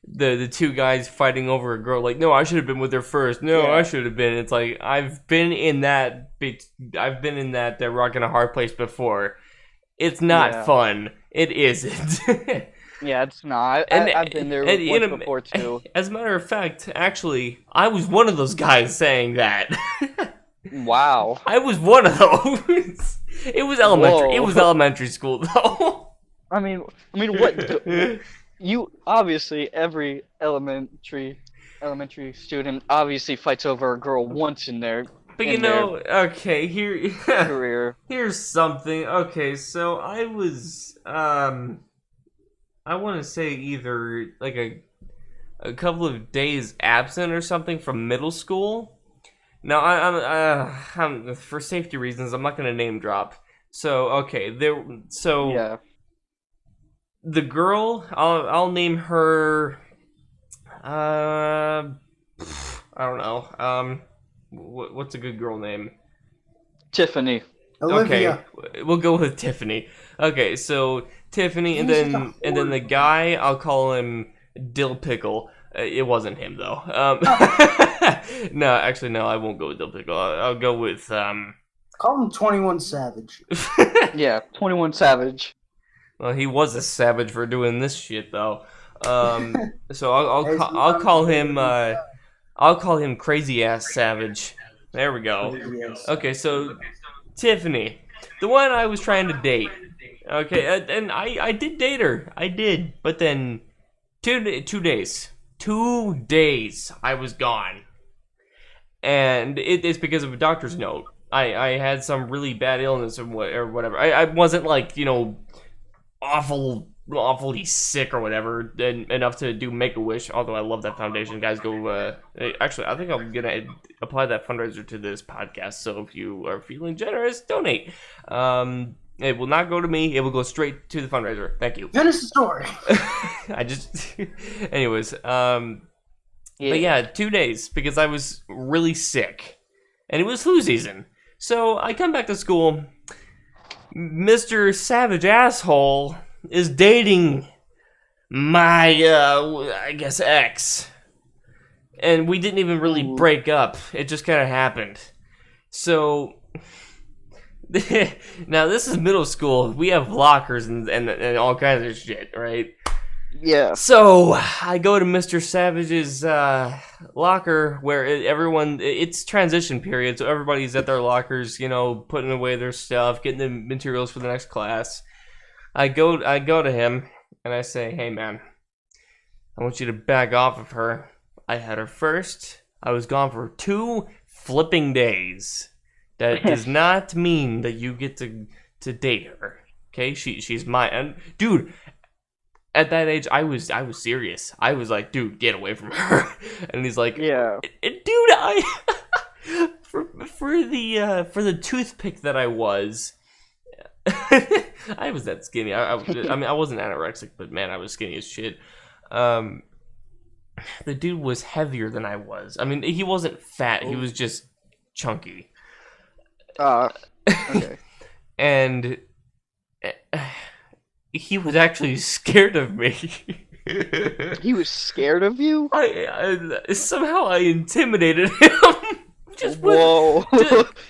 A: The two guys fighting over a girl. Like, no, I should have been with her first. No,
B: Yeah.
A: I should have been. It's like I've been in that rock and a hard place before. It's not
B: Yeah.
A: fun. It isn't.
B: Yeah, it's not.
A: and
B: I've been there
A: and
B: once before too.
A: as a matter of fact, actually, I was one of those guys saying that.
B: Wow.
A: I was one of those. It was elementary. It
B: Whoa.
A: was elementary school though.
B: I mean, what? You obviously every elementary student obviously fights over a girl once in their
A: But okay, here
B: career.
A: here's something. Okay, so I was I want to say either like a couple of days absent or something from middle school. Now I'm for safety reasons I'm not gonna name drop. So okay,
B: Yeah.
A: the girl I'll name her I don't know what's a good girl name?
B: Tiffany.
C: Olivia.
A: Okay, we'll go with Tiffany. Okay, so Tiffany, and then the guy, I'll call him Dill Pickle. It wasn't him though. No, actually, no, I won't go with Dill Pickle. I'll go with
C: Call him 21 Savage.
B: Yeah, 21 Savage.
A: Well, he was a savage for doing this shit though. So I'll call him Crazy Ass Savage. There we go.
C: Yes.
A: Okay, so Tiffany, the one I was trying to date. Okay, and I did date her. I did, but then 2 days I was gone, and it's because of a doctor's note. I had some really bad illness or whatever. I wasn't like awfully sick or whatever enough to do Make-A-Wish, although I love that foundation. Guys, go actually I think I'm gonna apply that fundraiser to this podcast, so if you are feeling generous, donate. It will not go to me, it will go straight to the fundraiser. Thank you.
C: Finish the story.
A: I just anyways, but yeah, 2 days because I was really sick and it was flu season. So I come back to school, Mr. Savage Asshole is dating my, I guess, ex. And we didn't even really break up. It just kind of happened. So, now this is middle school. We have lockers and all kinds of shit, right?
B: Yeah.
A: So, I go to Mr. Savage's locker where it's transition period, so everybody's at their lockers, putting away their stuff, getting the materials for the next class. I go to him, and I say, hey man, I want you to back off of her. I had her first. I was gone for 2 flipping days. That does not mean that you get to date her. Okay? She's mine. And dude, at that age, I was serious. I was like, dude, get away from her. And he's like,
B: Yeah.
A: dude, I for the toothpick that I was, I was that skinny. I mean, I wasn't anorexic, but man, I was skinny as shit. The dude was heavier than I was. I mean, he wasn't fat. He was just chunky.
B: Okay.
A: And he was actually scared of me.
B: He was scared of you?
A: Somehow I intimidated him.
B: Whoa.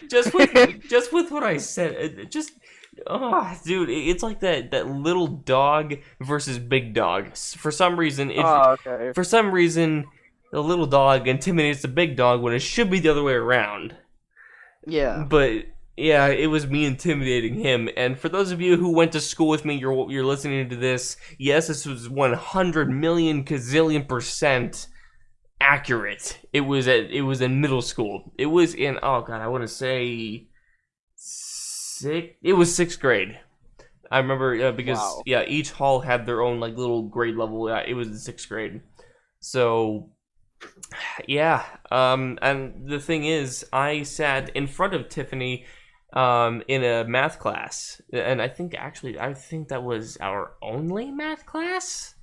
A: Just with what I said. Dude, it's like that little dog versus big dog. For some reason,
B: okay.
A: For some reason, the little dog intimidates the big dog when it should be the other way around.
B: Yeah.
A: But yeah, it was me intimidating him. And for those of you who went to school with me, you're listening to this. Yes, this was 100 million gazillion % accurate. It was in middle school. It was in I want to say it was 6th grade. I remember because
B: Wow.
A: each hall had their own like little grade level. It was in 6th grade. So yeah, and the thing is, I sat in front of Tiffany in a math class, and I think that was our only math class.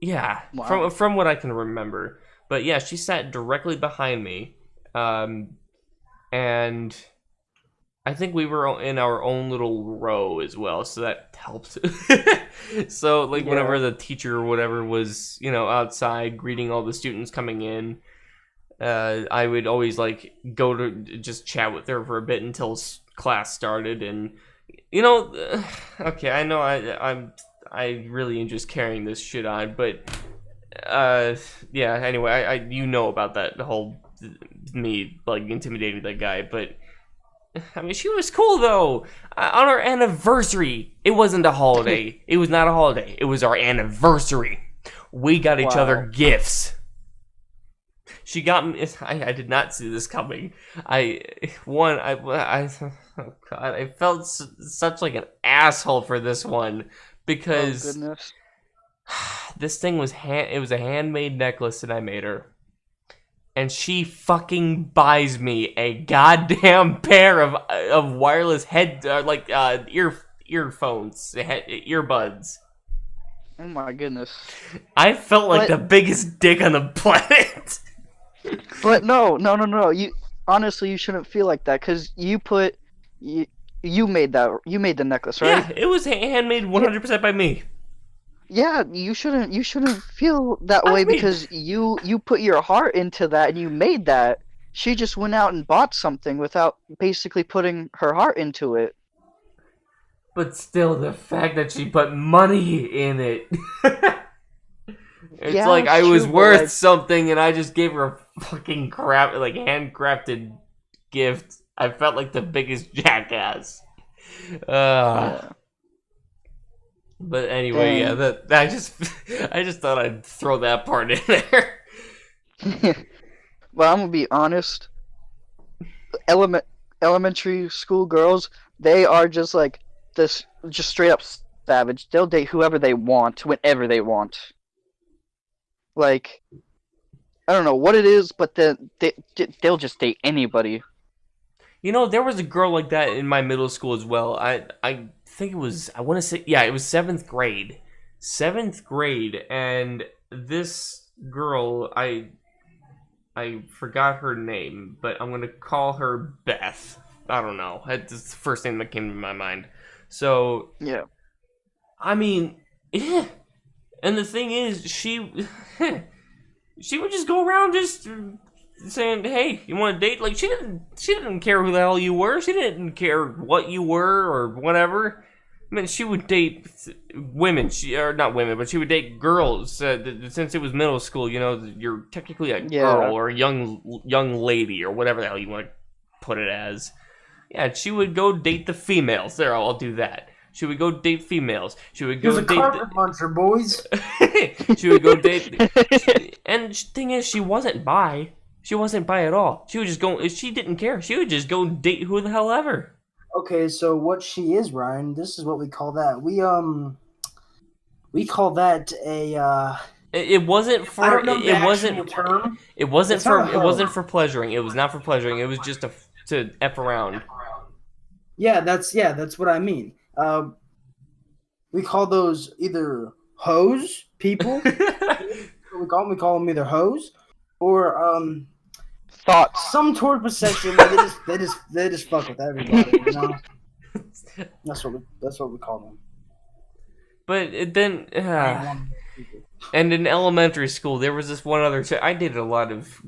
A: Yeah,
B: Wow.
A: from what I can remember. But yeah, she sat directly behind me, and I think we were in our own little row as well, so that helped. So like whenever the teacher or whatever was outside greeting all the students coming in, I would always like go to just chat with her for a bit until class started, and You know, okay, I know I really am just carrying this shit on, but yeah. Anyway, I you know about that whole me like intimidating that guy, but I mean, she was cool though. On our anniversary, it wasn't a holiday. It was not a holiday. It was our anniversary. We got each other
B: Wow.
A: gifts. She got me. I did not see this coming. Oh God, I felt such like an asshole for this one
B: Oh
A: because
B: goodness.
A: this thing was it was a handmade necklace that I made her, and she fucking buys me a goddamn pair of wireless earphones, earbuds.
B: Oh my goodness.
A: I felt like
B: But
A: the biggest dick on the planet.
B: no. You honestly, you shouldn't feel like that because you you made the necklace, right?
A: Yeah, it was handmade
B: Yeah,
A: 100% by me.
B: yeah. You shouldn't feel that
A: I
B: way
A: mean,
B: because you put your heart into that and you made that. She just went out and bought something without basically putting her heart into it.
A: but still, the fact that she put money in it. It's
B: Yeah,
A: like
B: it's
A: I was
B: true, but
A: worth
B: like,
A: something and I just gave her a fucking handcrafted gift. I felt like the biggest jackass. Uh,
B: yeah,
A: but anyway, yeah,
B: dang.
A: that I just thought I'd throw that part in there.
B: But I'm gonna be honest. Element elementary school girls, they are just like this, just straight up savage. They'll date whoever they want, whenever they want. Like, I don't know what it is, but they'll just date anybody.
A: You know, there was a girl like that in my middle school as well. I think it was, I want to say, yeah, it was seventh grade. Seventh grade, and this girl, I forgot her name, but I'm gonna call her Beth. I don't know. That's the first name that came to my mind. So,
B: Yeah,
A: I mean, yeah. And the thing is, she she would just go around just saying, "Hey, you want to date?" Like she didn't care who the hell you were. She didn't care what you were or whatever. I mean, she would date women. She or not women, but she would date girls. Since it was middle school, you know, you're technically a
B: yeah,
A: girl or a young lady or whatever the hell you want to put it as. Yeah, she would go date the females. There, I'll do that. She would go date females. She would
C: He was
A: go
C: a
A: date.
C: carpet muncher, boys.
A: She would go date. And the thing is, she wasn't bi. She wasn't bi at all. She would just go. If she didn't care, she would just go date who the hell ever.
C: Okay, so what she is, Ryan? This is what we call that. We call that a.
A: It wasn't
C: I
A: for.
C: don't know the
A: It
C: actual
A: wasn't.
C: term.
A: It wasn't
C: It's not a
A: for. It
C: hoe.
A: wasn't for pleasuring. It was not for pleasuring. It was just to f around.
C: Yeah, that's what I mean. We call those either hoes people. We call them either hoes or
B: thoughts.
C: some type of section where they just fuck with everybody. You know, that's what we call them.
A: But then,
C: I am one of those people.
A: and in elementary school, there was this one other. I dated a lot of.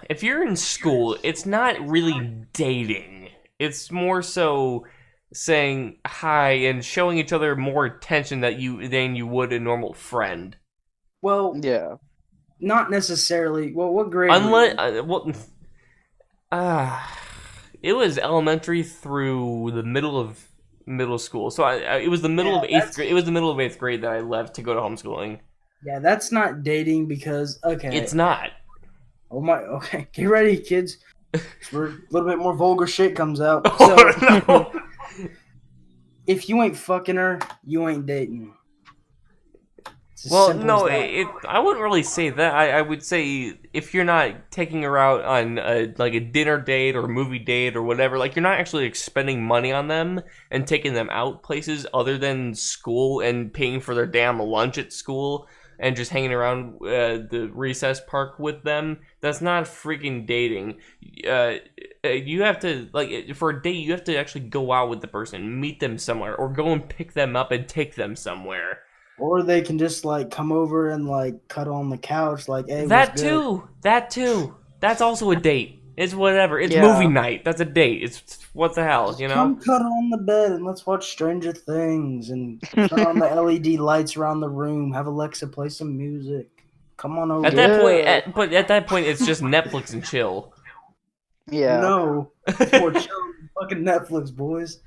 A: If you're in school, it's not really dating. It's more so saying hi and showing each other more attention than you would a normal friend.
C: Well,
B: Yeah,
C: not necessarily. Well, what grade were
A: Unless,
C: you?
A: uh, it was elementary through the middle of middle school. So it was the middle
C: Yeah,
A: of eighth
C: that's
A: grade. It was the middle of eighth grade that I left to go to homeschooling.
C: yeah, that's not dating because okay.
A: It's not.
C: Oh my, okay, get ready, kids. Where a little bit more vulgar shit comes out. So
A: Oh no.
C: if you ain't fucking her, you ain't dating. It's as
A: Well,
C: simple as
A: no,
C: that.
A: I wouldn't really say that. I would say if you're not taking her out on like a dinner date or movie date or whatever, like you're not actually expending money on them and taking them out places other than school and paying for their damn lunch at school and just hanging around the recess park with them, that's not freaking dating. You have to, like, for a date, you have to actually go out with the person, meet them somewhere, or go and pick them up and take them somewhere.
C: Or they can just like come over and like cuddle on the couch, like, hey, what's
A: That
C: good?
A: too. That too. That's also a date. It's whatever. It's
B: Yeah.
A: movie night. That's a date. It's what the hell,
C: Just
A: you know?
C: come cuddle on the bed and let's watch Stranger Things and turn on the LED lights around the room. Have Alexa play some music. Come on over.
A: At that point,
B: Yeah.
A: but at that point, it's just Netflix and chill.
B: Yeah.
C: No, it's more chill than fucking Netflix, boys.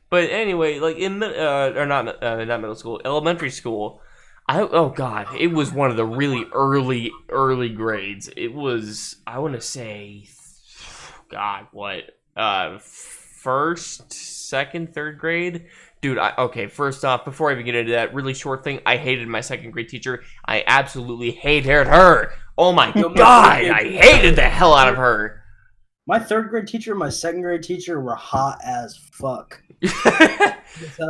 A: But anyway, like in or not middle school, elementary school, oh god, it was one of the really early grades. It was, I want to say, God, what, first, second, third grade. Dude, okay, first off, before I even get into that really short thing, I hated my second grade teacher. I absolutely hated her. Oh my god, I hated the hell out of her.
C: My third grade teacher and my second grade teacher were hot as fuck.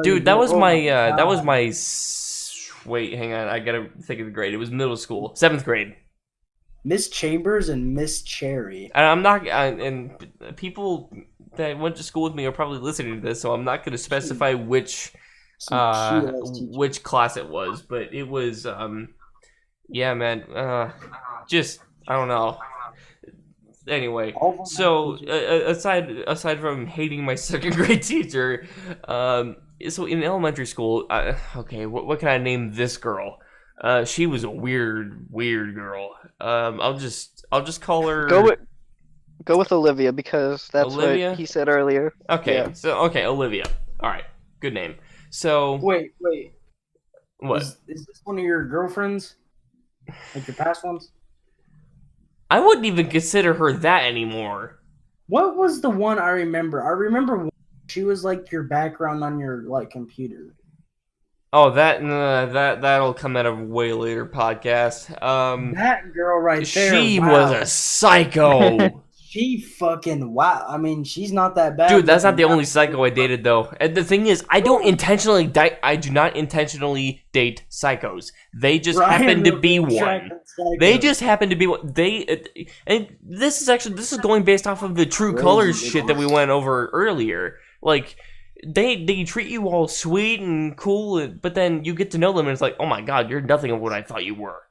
A: Dude, that was
C: Oh
A: my
C: God.
A: that was my wait, hang on, I gotta think of the grade. It was middle school, 7th grade.
C: Miss Chambers and Miss Cherry.
A: And I'm not, and people that went to school with me are probably listening to this, so I'm not gonna specify which class it was, but it was yeah, man, just I don't know. Anyway, so aside from hating my second grade teacher, so in elementary school, okay, what can I name this girl? She was a weird girl. I'll just call her.
B: Go with Olivia because that's
A: Olivia?
B: what he said earlier.
A: Okay,
B: Yeah.
A: so okay, Olivia. All right, good name. So
C: Wait.
A: what?
C: Is this one of your girlfriends? Like your past ones?
A: I wouldn't even consider her that anymore.
C: What was the one I remember? I remember she was like your background on your like computer.
A: Oh, that'll come at a way later podcast.
C: That girl right there.
A: She
C: wow.
A: was a psycho.
C: She fucking wow. I mean, she's not that bad.
A: Dude, that's not the only psycho I dated, though. And the thing is, I do not intentionally date psychos. They just happen to be one. They just happen to be one. And this is going based off of the True Colors shit that we went over earlier. Like, they treat you all sweet and cool, but then you get to know them, and it's like, oh my god, you're nothing of what I thought you were.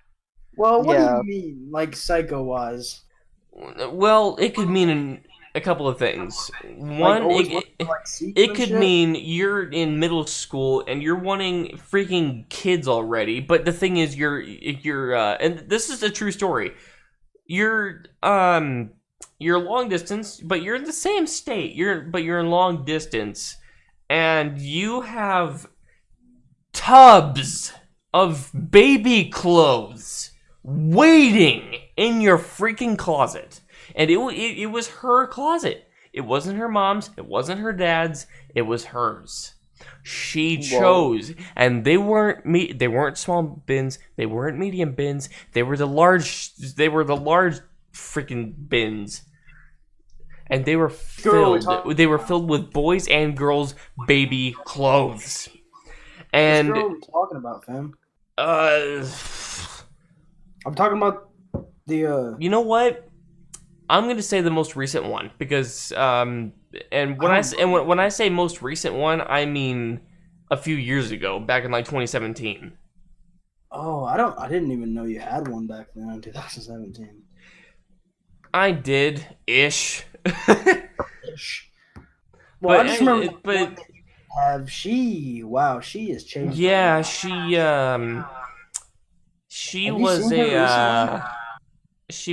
C: Well, what do you mean, like psycho-wise?
A: Well, it could mean a couple of things. One, it could mean you're in middle school and you're wanting freaking kids already. But the thing is, you're and this is a true story. You're long distance, but you're in the same state. You're in long distance, and you have tubs of baby clothes waiting in your freaking closet. And it was her closet. It wasn't her mom's, it wasn't her dad's, it was hers. She chose. And they weren't small bins, they weren't medium bins, they were the large freaking bins. And they were filled with boys and girls' baby clothes. And
C: what girl are we talking about, fam? I'm talking about the
A: You know what? I'm gonna say the most recent one because and when I say most recent one, I mean a few years ago, back in like 2017.
C: Oh, I didn't even know you had one back then in 2017.
A: I did ish.
C: Well, I just remember. Wow, she has changed.
A: Yeah, she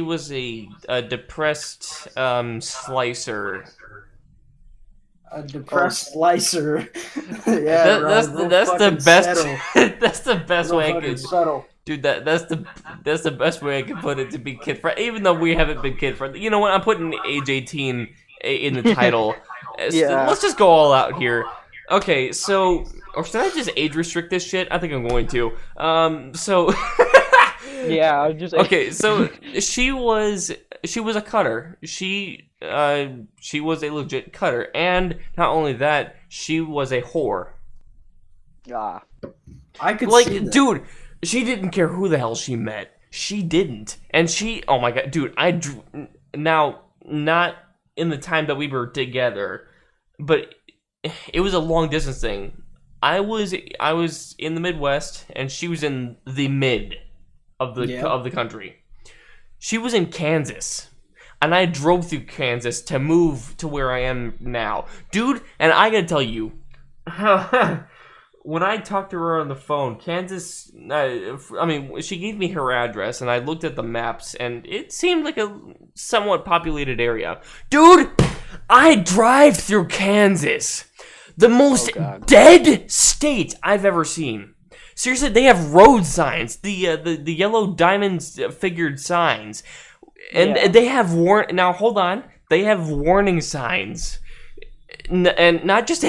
A: was a depressed slicer.
C: A depressed slicer.
A: Yeah, that's the best. That's the best way I could.
C: Settle.
A: Dude, that's the best way I could put it to be kid friendly. Even though we haven't been kid friendly, you know what? I'm putting age 18 in the title.
B: Yeah.
A: Let's just go all out here. Okay, so, or should I just age restrict this shit? I think I'm going to. So.
B: Yeah, I just.
A: Okay, so she was a cutter. She was a legit cutter, and not only that, she was a whore.
B: Ah.
C: I could
A: like,
C: see that.
A: dude, she didn't care who the hell she met. She didn't, and oh my god, dude, now not in the time that we were together, but it was a long distance thing. I was in the Midwest, and she was in the mid of the country. She was in Kansas. and I drove through Kansas to move to where I am now, dude. And I gotta tell you, when I talked to her on the phone, Kansas, I mean, she gave me her address, and I looked at the maps, and it seemed like a somewhat populated area. Dude, I drive through Kansas, the most dead state I've ever seen. Seriously, they have road signs, the yellow diamonds figured signs, and they have now hold on, they have warning signs. And not just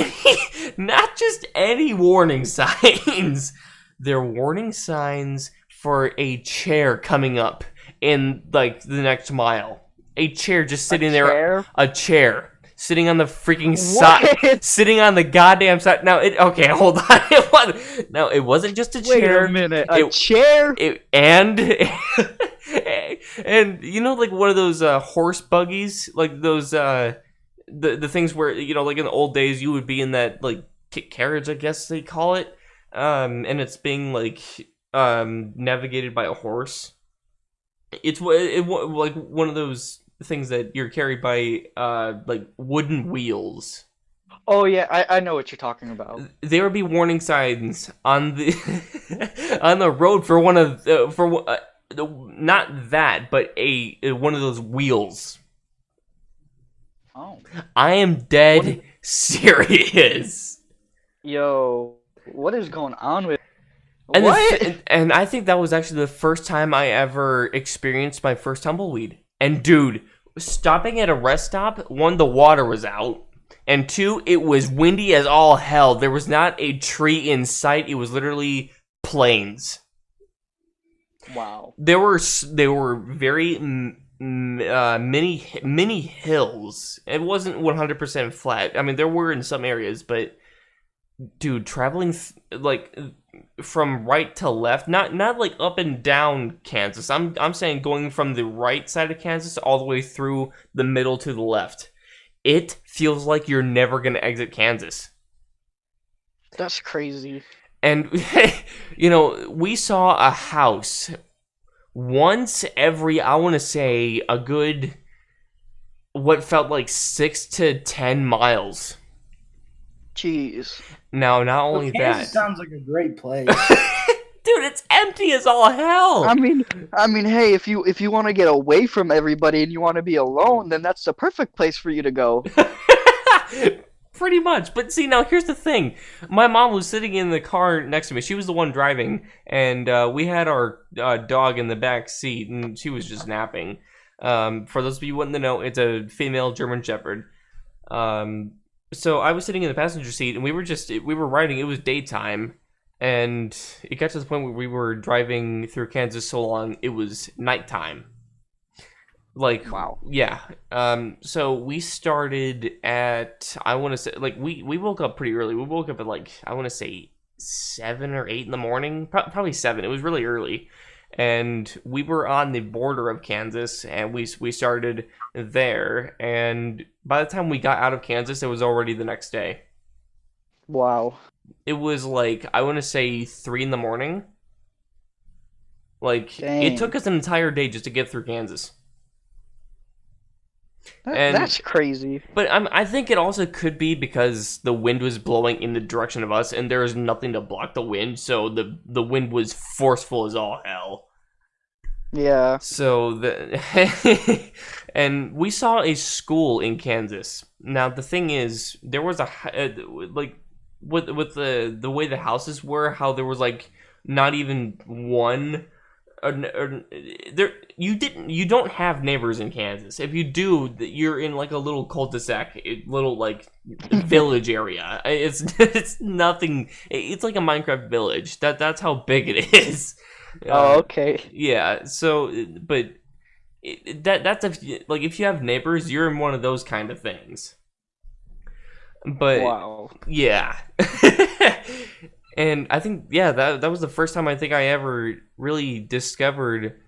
A: any warning signs. They're warning signs for a chair coming up in like the next mile. A chair just sitting there. A chair sitting on the freaking side, sitting on the goddamn side. Now hold on. No, it wasn't just a chair.
B: Wait a minute, a chair.
A: And you know, like one of those horse buggies, like those. The things where, you know, like in the old days, you would be in that like carriage, I guess they call it, and it's being like navigated by a horse. It's like one of those things that you're carried by like wooden wheels.
B: Oh yeah, I know what you're talking about.
A: There would be warning signs on the on the road for one of not that, but one of those wheels.
B: Oh.
A: I am dead serious.
B: Yo, what is going on with...
A: And
B: what?
A: And I think that was actually the first time I ever experienced my first tumbleweed. And dude, stopping at a rest stop, one, the water was out, and two, it was windy as all hell. There was not a tree in sight. It was literally plains.
B: Wow.
A: They were very many hills. It wasn't 100% flat. I mean, there were in some areas, but dude, traveling like from right to left, not like up and down Kansas. I'm saying going from the right side of Kansas all the way through the middle to the left. It feels like you're never gonna exit Kansas.
B: That's crazy.
A: And you know, we saw a house once every, I want to say, a good, what felt like 6 to 10 miles.
B: Jeez.
A: Now, not only
C: Kansas
A: that,
C: sounds like a great place.
A: dude, it's empty as all hell.
B: I mean, hey, if you want to get away from everybody and you want to be alone, then that's the perfect place for you to go.
A: Pretty much. But see, now here's the thing. My mom was sitting in the car next to me. She was the one driving, and we had our dog in the back seat, and she was just napping. For those of you who wouldn't know, it's a female German Shepherd. So I was sitting in the passenger seat, and we were riding. It was daytime, and it got to the point where we were driving through Kansas so long, it was nighttime. Like,
B: wow.
A: Yeah. So we started at, I want to say, like, we woke up pretty early. We woke up at, like, I want to say 7 or 8 in the morning. Probably 7. It was really early. And we were on the border of Kansas, and we started there. And by the time we got out of Kansas, it was already the next day.
B: Wow.
A: It was, like, I want to say 3 in the morning. Like,
B: dang.
A: It took us an entire day just to get through Kansas.
B: That's crazy.
A: But I think it also could be because the wind was blowing in the direction of us, and there was nothing to block the wind, so the wind was forceful as all hell.
B: Yeah.
A: So and we saw a school in Kansas. Now the thing is, there was like with the way the houses were, how there was like not even one. You don't have neighbors in Kansas. If you do, you're in like a little cul-de-sac, little like village area. It's nothing. It's like a Minecraft village. That's how big it is.
B: Oh, okay.
A: Yeah. So, but that's if you have neighbors, you're in one of those kind of things. But
B: wow.
A: Yeah. And I think, yeah, that was the first time I think I ever really discovered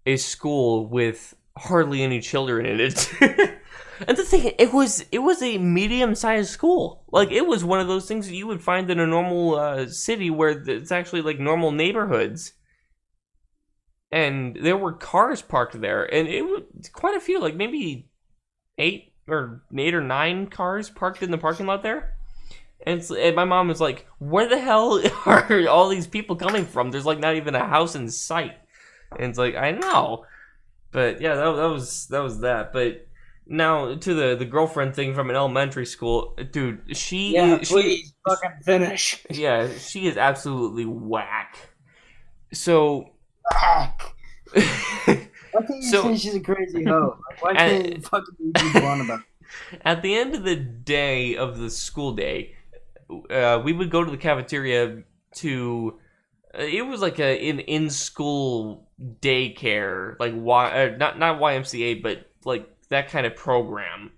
A: a school with hardly any children in it. And the thing, it was a medium-sized school. Like, it was one of those things that you would find in a normal city where it's actually like normal neighborhoods. and there were cars parked there, and it was quite a few, like maybe eight or 9 cars parked in the parking lot there. And my mom was like, "Where the hell are all these people coming from? There's like not even a house in sight." And it's like, I know, but yeah, that was that. But now to the girlfriend thing from an elementary school, dude.
C: Yeah, please fucking finish.
A: Yeah, she is absolutely whack. So.
C: Whack. Why can't you say she's a crazy hoe? Like, why can't you fucking be blunt about it?
A: At the end of the day of the school day, we would go to the cafeteria to. It was like an in-school daycare, like not YMCA, but like that kind of program.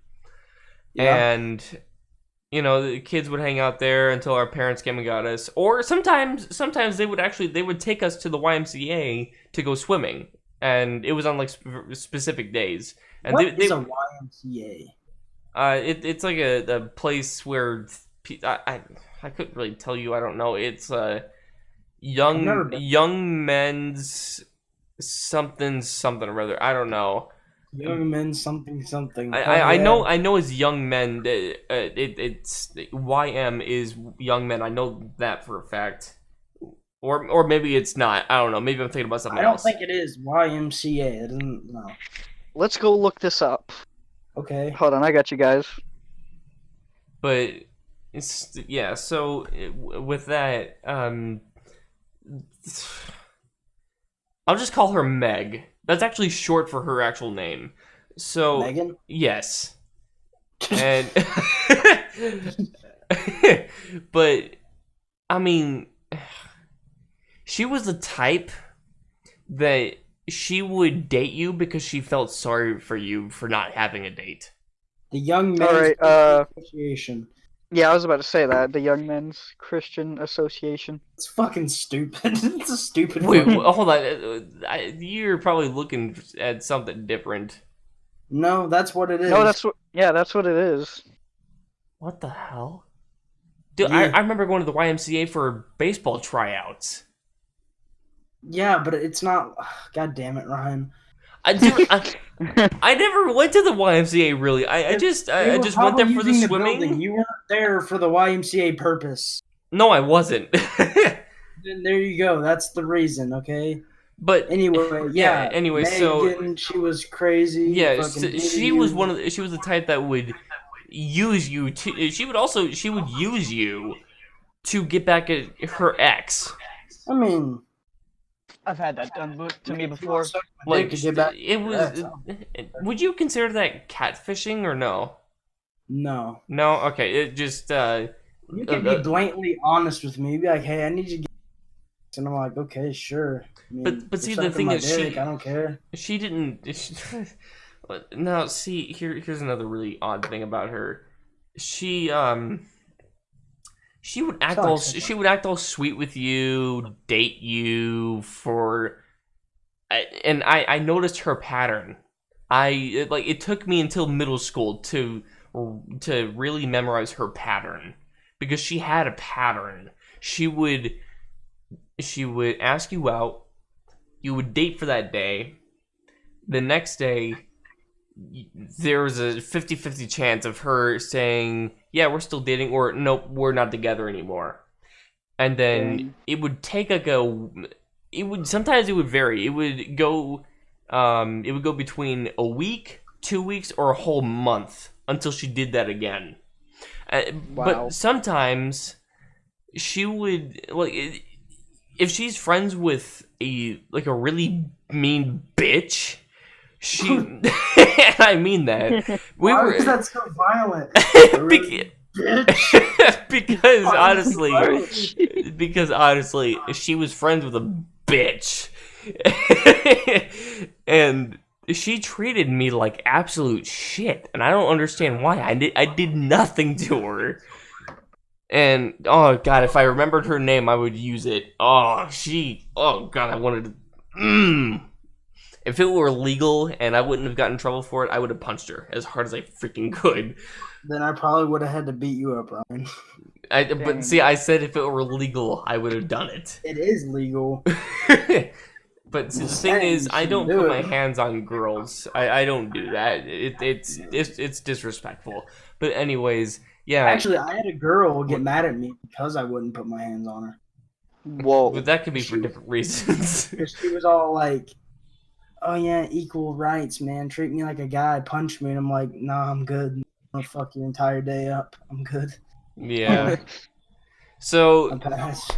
C: Yeah.
A: And the kids would hang out there until our parents came and got us, or sometimes they would take us to the YMCA to go swimming, and it was on like specific days. And
C: What is a YMCA?
A: It's like a place where I couldn't really tell you. I don't know. It's young men's something or other. I don't know.
C: Young men something.
A: I know it's young men. It's YM is young men. I know that for a fact. Or maybe it's not. I don't know. Maybe I'm thinking about something else.
C: I don't think it is YMCA. It doesn't. No.
B: Let's go look this up.
C: Okay.
B: Hold on, I got you guys.
A: But yeah. So with that, I'll just call her Meg. That's actually short for her actual name. So
C: Megan?
A: Yes. And but I mean, she was the type that she would date you because she felt sorry for you for not having a date.
C: The Young Men's Association.
B: Yeah, I was about to say that. The Young Men's Christian Association.
C: It's fucking stupid. It's a stupid.
A: Wait, hold on. You're probably looking at something different.
C: No, that's what it is.
B: No, that's what it is.
A: What the hell? Dude,
C: Yeah.
A: I remember going to the YMCA for baseball tryouts.
C: Yeah, but it's not. God damn it, Ryan.
A: I never went to the YMCA really. I just went there for the swimming.
C: You weren't there for the YMCA purpose.
A: No, I wasn't.
C: Then there you go. That's the reason, okay?
A: But
C: anyway, yeah.
A: Anyway,
C: Megan,
A: so
C: she was crazy.
A: Yeah, she was she was the type that would use you to. She would use you to get back at her ex.
C: I mean,
B: I've had that done to me before.
A: Like it was. Would you consider that catfishing or no?
C: No.
A: No. Okay. It just.
C: You can be blatantly honest with me. Be like, "Hey, I need you to get," and I'm like, "Okay, sure." I mean,
A: but see, the thing is,
C: I don't care.
A: She didn't. Now, see, here's another really odd thing about her. She would act all sweet with you, date you for, and I noticed her pattern. It took me until middle school to really memorize her pattern, because she had a pattern. She would ask you out. You would date for that day. The next day, there was a 50-50 chance of her saying, "Yeah, we're still dating," or "Nope, we're not together anymore." And then it would take sometimes it would vary. It would go between a week, 2 weeks, or a whole month until she did that again.
B: Wow.
A: But sometimes she would, like, if she's friends with a really mean bitch, she I mean that.
C: Why is that so violent?
A: because honestly, she was friends with a bitch. And she treated me like absolute shit, and I don't understand why. I did nothing to her. And oh god, if I remembered her name, I would use it. Oh god, I wanted to. If it were legal and I wouldn't have gotten in trouble for it, I would have punched her as hard as I freaking could.
C: Then I probably would have had to beat you up, Ryan.
A: But see, I said if it were legal, I would have done it.
C: It is legal.
A: But see, the thing
C: Saying
A: is,
C: you
A: I
C: shouldn't
A: don't
C: do
A: put my
C: it.
A: hands on girls. I don't do that. It's disrespectful. But anyways, yeah.
C: Actually, I had a girl get mad at me because I wouldn't put my hands on her.
A: But
B: Whoa.
A: that could be for
C: She,
A: different reasons.
C: she was all like, "Oh yeah, equal rights, man. Treat me like a guy. Punch me." And I'm like, "Nah, I'm good. I'll fuck your entire day up. I'm good.
A: Yeah. So,
C: I pass."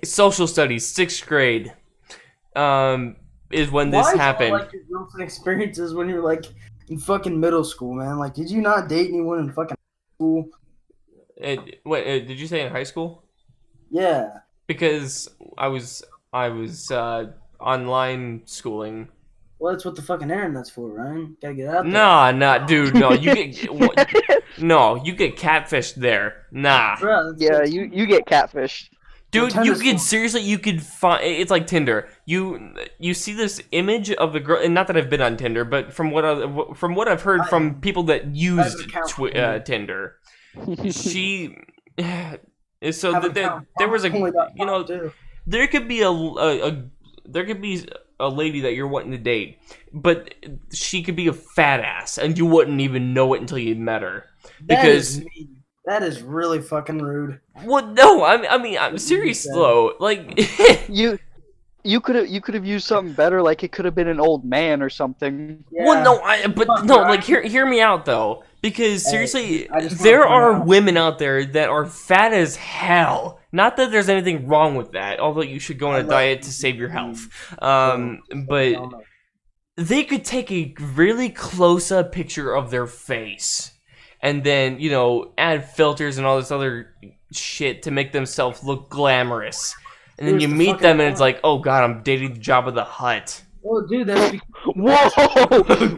A: social studies, 6th grade, is when this
C: Why is all
A: happened.
C: like your girlfriend experiences when you're like in fucking middle school, man? Like, did you not date anyone in fucking school?
A: Did you say in high school?
C: Yeah.
A: Because I was online schooling.
C: Well, that's what the fucking internet's for, Ryan. Gotta get out there.
A: Nah, dude, no, you get what? No, you get catfished there. Nah.
C: Bruh, that's
B: Yeah,
C: what
B: you get catfished.
A: Dude,
C: Tinder's
A: you could
C: fun.
A: seriously, you could find. It's like Tinder. You see this image of the girl, and not that I've been on Tinder, but from what I've heard from people that used
C: account for Tinder.
A: Tinder, she. So
C: Have an
A: there
C: account.
A: there was a
C: Only got
A: you know
C: five, too.
A: there could be there could be a lady that you're wanting to date, but she could be a fat ass, and you wouldn't even know it until you met her.
C: That is
A: Because
C: mean. That is really fucking rude.
A: well, no, I mean I'm serious
C: said.
A: though. Like
B: You could have used something better, like it could have been an old man or something.
A: well, no,
C: Fuck,
A: no,
C: Ryan.
A: like hear me out though, because seriously,
C: I just wanna
A: there
C: point
A: are
C: out-
A: women out there that are fat as hell. Not that there's anything wrong with that, although you should go on
C: I
A: a
C: love
A: diet
C: you.
A: to save your health.
C: So,
A: But
C: I don't know.
A: they could take a really close-up picture of their face, and then add filters and all this other shit to make themselves look glamorous. And then
C: Here's
A: you
C: the
A: meet
C: fucking
A: them, and it's
C: point.
A: like, oh god, I'm dating Jabba the Hutt.
C: Oh, dude, that's
B: Whoa!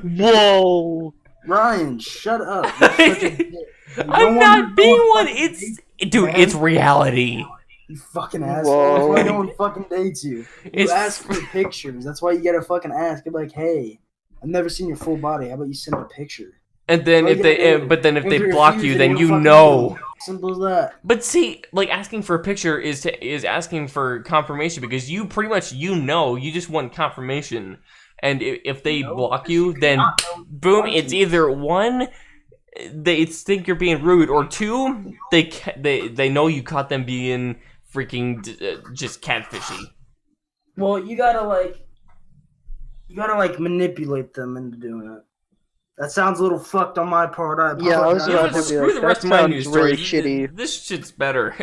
B: Whoa!
C: Ryan. Shut up. You're such a dick. You
A: I'm
C: don't
A: not
C: want
A: being
C: no
A: one.
C: fucking
A: It's
C: date,
A: dude,
C: man.
A: it's reality.
C: You fucking asshole. That's why
B: Whoa.
C: no one fucking dates you. You
A: It's-
C: ask for pictures. That's why you gotta fucking ask. You're like, hey, I've never seen your full body. How about you send a picture?
A: And then
C: Well,
A: if
C: you
A: they,
C: gotta do
A: but then if
C: it.
A: they
C: you
A: block
C: refuse
A: you,
C: it,
A: then
C: don't
A: you
C: fucking
A: know.
C: do it. Simple as that.
A: But see, like asking for a picture is asking for confirmation because you pretty much you just want confirmation. And if they
C: No,
A: block you, then
C: not know
A: boom,
C: want
A: it's
C: to.
A: either one, they think you're being rude, or two, they know you caught them being freaking just catfishy.
C: Well, you gotta manipulate them into doing it. That sounds a little fucked on my part. I apologize.
B: Yeah, I was
A: You know
B: about
A: what?
B: to be
A: Screw
B: like,
A: the
B: that
A: rest of my
B: sounds
A: news
B: really
A: stories.
B: shitty.
A: This shit's better.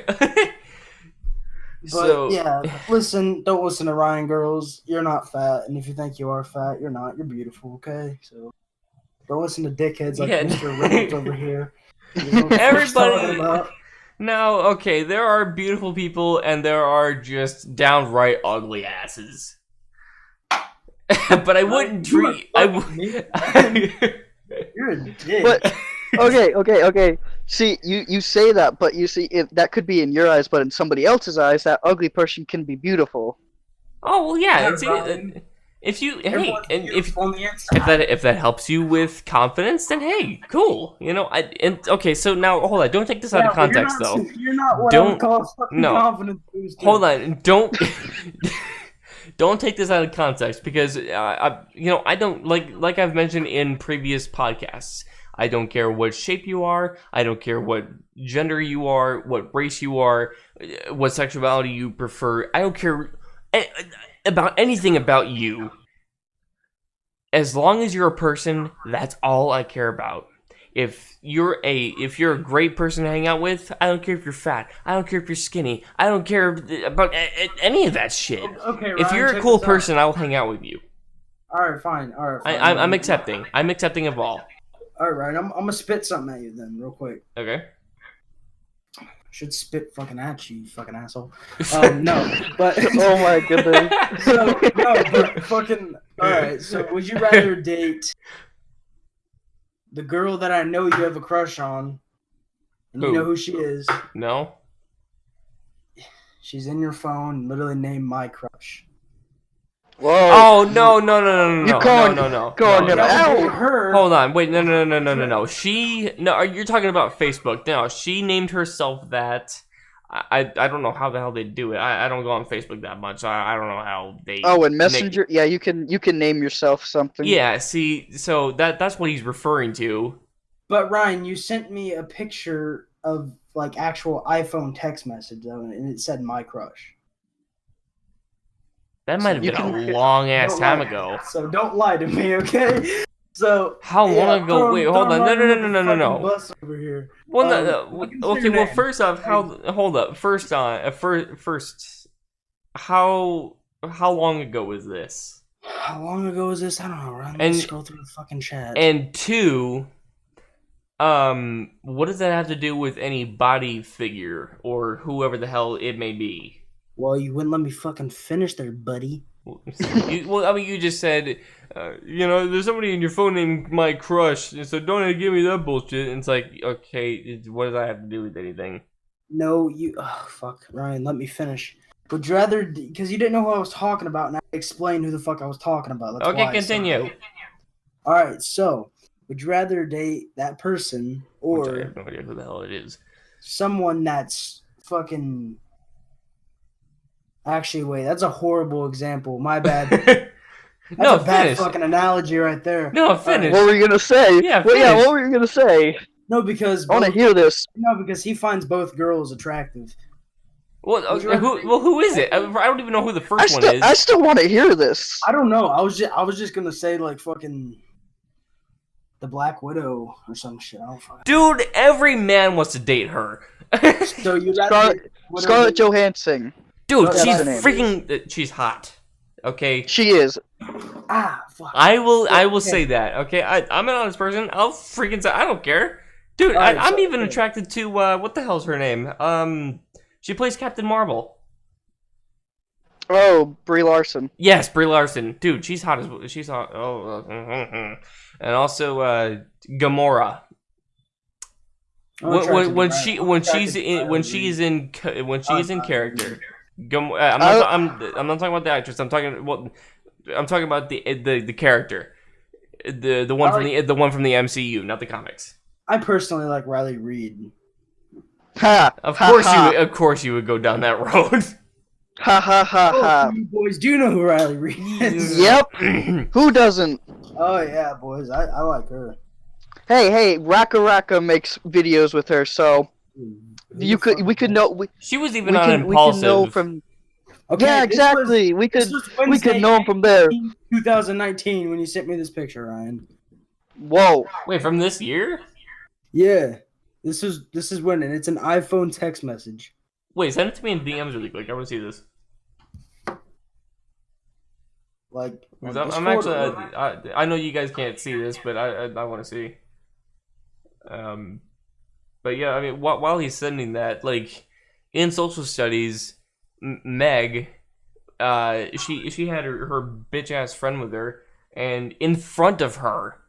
C: But
A: So
C: yeah, don't listen to Ryan, girls. You're not fat, and if you think you are fat, you're not. You're beautiful, okay? So don't listen to dickheads like
A: Yeah.
C: Mr. Reynolds over here. You know what the fuck he's
A: Everybody-
C: talking about.
A: now, okay, there are beautiful people and there are just downright ugly asses. But I wouldn't
C: You are
A: treat. I
C: fucking me.
A: would.
C: You're a dick.
B: But okay. See, you say that, but you see, if that could be in your eyes, but in somebody else's eyes, that ugly person can be beautiful.
A: Oh well, yeah.
C: Yeah,
A: It's,
C: Ryan.
A: if you
C: Everyone's
A: and
C: beautiful on the inside.
A: if that helps you with confidence, then hey, cool. Okay. So now hold on. Don't take this out of
C: but
A: context,
C: you're
A: though.
C: not, You're not what I
A: Don't-
C: would call a fucking
A: no.
C: confidence booster.
A: Hold on. Don't. Don't take this out of context because I don't like I've mentioned in previous podcasts. I don't care what shape you are. I don't care what gender you are, what race you are, what sexuality you prefer. I don't care about anything about you. As long as you're a person, that's all I care about. If you're a great person to hang out with, I don't care if you're fat. I don't care if you're skinny. I don't care about any of that shit.
C: Okay, Ryan,
A: If you're a
C: check
A: cool
C: this out.
A: person, I'll hang out with you.
C: All right, fine. All right, fine.
A: I'm accepting. I'm accepting of all.
C: All right, I'm gonna spit something at you then, real quick.
A: Okay.
C: I should spit fucking at you, you fucking asshole. No, but
B: Oh my goodness.
C: so, no, but fucking. All right, so would you rather date the girl that I know you have a crush on, and you
A: Who?
C: know who she is?
A: No.
C: She's in your phone. Literally named my crush.
B: Whoa.
A: Oh no.
B: You're calling-
A: No.
B: calling
A: No,
B: him
A: no.
B: out.
C: Date her.
A: Hold on. Wait. No. You're talking about Facebook. No, she named herself that. I don't know how the hell they do it. I don't go on Facebook that much. So I don't know how they
B: Oh, and
A: nick.
B: Messenger. Yeah, you can name yourself something.
A: Yeah, see, so that's what he's referring to.
C: But Ryan, you sent me a picture of like actual iPhone text message though, and it said "my crush."
A: That might
C: So
A: have
B: You
A: been a
B: can.
A: long ass
C: don't lie.
A: time ago.
C: So don't lie to me, okay? So
A: How
C: yeah,
A: long ago? Wait, hold
C: throwing
A: on. No, no,
C: Ryan
A: no,
C: under
A: no,
C: the
A: no, no,
C: fucking
A: no.
C: bus over here.
A: Well, no,
C: What
A: no.
C: can say
A: Okay,
C: your
A: well,
C: name?
A: first off, how? Hold up. First, how long ago was this?
C: How long ago was this? I don't know, Ryan. Let me
A: And
C: scroll through the fucking chat.
A: and two, what does that have to do with any body figure or whoever the hell it may be?
C: Well, you wouldn't let me fucking finish there, buddy.
A: Well, I mean, you just said, there's somebody in your phone named my crush, so don't give me that bullshit. And it's like, okay, what does that have to do with anything?
C: No, you. Oh, fuck, Ryan. Let me finish. Would you rather, because you didn't know who I was talking about, and I explained who the fuck I was talking about. That's
A: Okay,
C: why I said
A: continue.
C: that. All right, so would you rather date that person
A: Which I
C: or
A: have no idea who the hell it is.
C: someone that's fucking? Actually, wait, that's a horrible example. My bad. That's
A: No,
C: a bad
A: finish.
C: fucking analogy right there.
A: No, finish.
B: What were you gonna say?
A: Yeah,
B: Well, yeah.
A: finish.
B: What were you gonna say?
C: No, because
B: I want to
C: both,
B: hear this.
C: no, because he finds both girls attractive.
A: Well,
C: Would you rather date-
A: who is it? I don't even know who the
B: I
A: first one
B: still,
A: is.
B: I still want to hear this.
C: I don't know. I was just gonna say like fucking the Black Widow or some shit. I don't fucking.
A: Dude, every man wants to date her.
C: So you got
B: Scarlett Johansson.
A: Dude,
C: That's
A: she's
C: the name.
A: freaking. She's hot. Okay.
B: She is.
C: Ah, fuck.
A: I will
C: Okay.
A: say that. Okay, I'm an honest person. I'll freaking say I don't care, dude.
C: Alright,
A: I'm
C: so-
A: even attracted to what the hell's her name? She plays Captain Marvel.
B: Oh, Brie Larson.
A: Yes, Brie Larson. Dude, she's hot as she's hot. Oh, and also Gamora. When she's in character. I'm not talking about the actress. I'm talking about the character. The one from the one from the MCU, not the comics.
C: I personally like Riley Reid.
B: Ha.
A: Of
B: ha,
A: course you would go down that road.
B: Ha ha ha ha.
C: You boys do know who Riley Reid is.
B: Yep. Who doesn't?
C: Oh yeah, boys. I like her.
B: Hey, Raka Raka makes videos with her, so we could know
A: She was even on Impulsive.
B: we can know from
C: Okay,
B: yeah, exactly. We could know him from there.
C: 2019 when you sent me this picture, Ryan.
B: Whoa.
A: Wait, from this year?
C: Yeah, this is when, and it's an iPhone text message.
A: Wait, send it to me in DMs really quick. I want to see this.
C: Like,
A: I'm actually. I know you guys can't see this, but I want to see. But yeah, I mean, while he's sending that, like, in social studies, Meg, she had her bitch ass friend with her, and in front of her,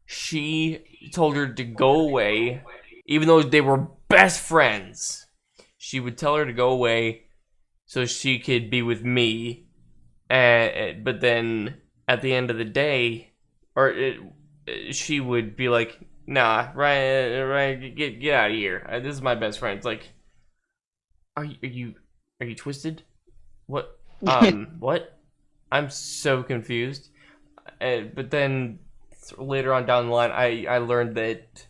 A: she told her to go away, even though they were best friends. She would tell her to go away so she could be with me, but then at the end of the day, she would be like, "Nah, Ryan, get out of here. This is my best friend." It's like, are you twisted? What? What? I'm so confused. But then later on down the line, I learned that